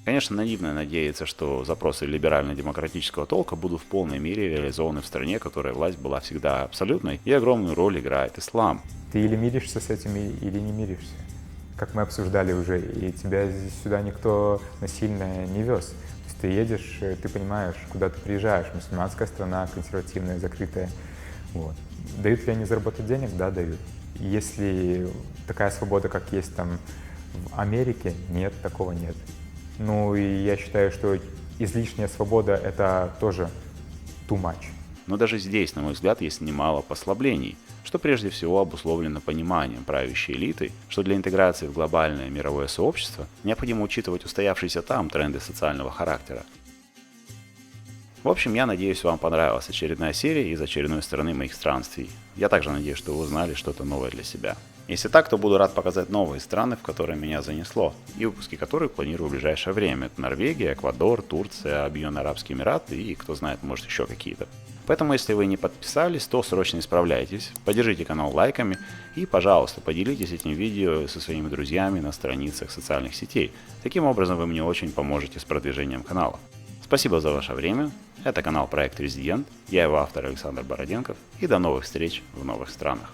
S2: Конечно, наивно надеяться, что запросы либерально-демократического толка будут в полной мере реализованы в стране, которая власть была всегда абсолютной, и огромную роль играет ислам.
S3: Ты или миришься с этим, или не миришься. Как мы обсуждали уже, и тебя здесь сюда никто насильно не вез. То есть ты едешь, ты понимаешь, куда ты приезжаешь. Мусульманская страна, консервативная, закрытая. Вот. Дают ли они заработать денег? Да, дают. Если такая свобода, как есть там в Америке, нет, такого нет. И я считаю, что излишняя свобода — это тоже too much.
S2: Но даже здесь, на мой взгляд, есть немало послаблений, что прежде всего обусловлено пониманием правящей элиты, что для интеграции в глобальное мировое сообщество необходимо учитывать устоявшиеся там тренды социального характера. В общем, я надеюсь, вам понравилась очередная серия из очередной страны моих странствий Я также надеюсь, что вы узнали что-то новое для себя. Если так, то буду рад показать новые страны, в которые меня занесло, и выпуски которых планирую в ближайшее время. Это Норвегия, Эквадор, Турция, Объединенные Арабские Эмираты и, кто знает, может еще какие-то. Поэтому, если вы не подписались, то срочно исправляйтесь, поддержите канал лайками и, пожалуйста, поделитесь этим видео со своими друзьями на страницах социальных сетей. Таким образом, вы мне очень поможете с продвижением канала. Спасибо за ваше время. Это канал Проект Резидент. Я его автор Александр Бороденков. И до новых встреч в новых странах.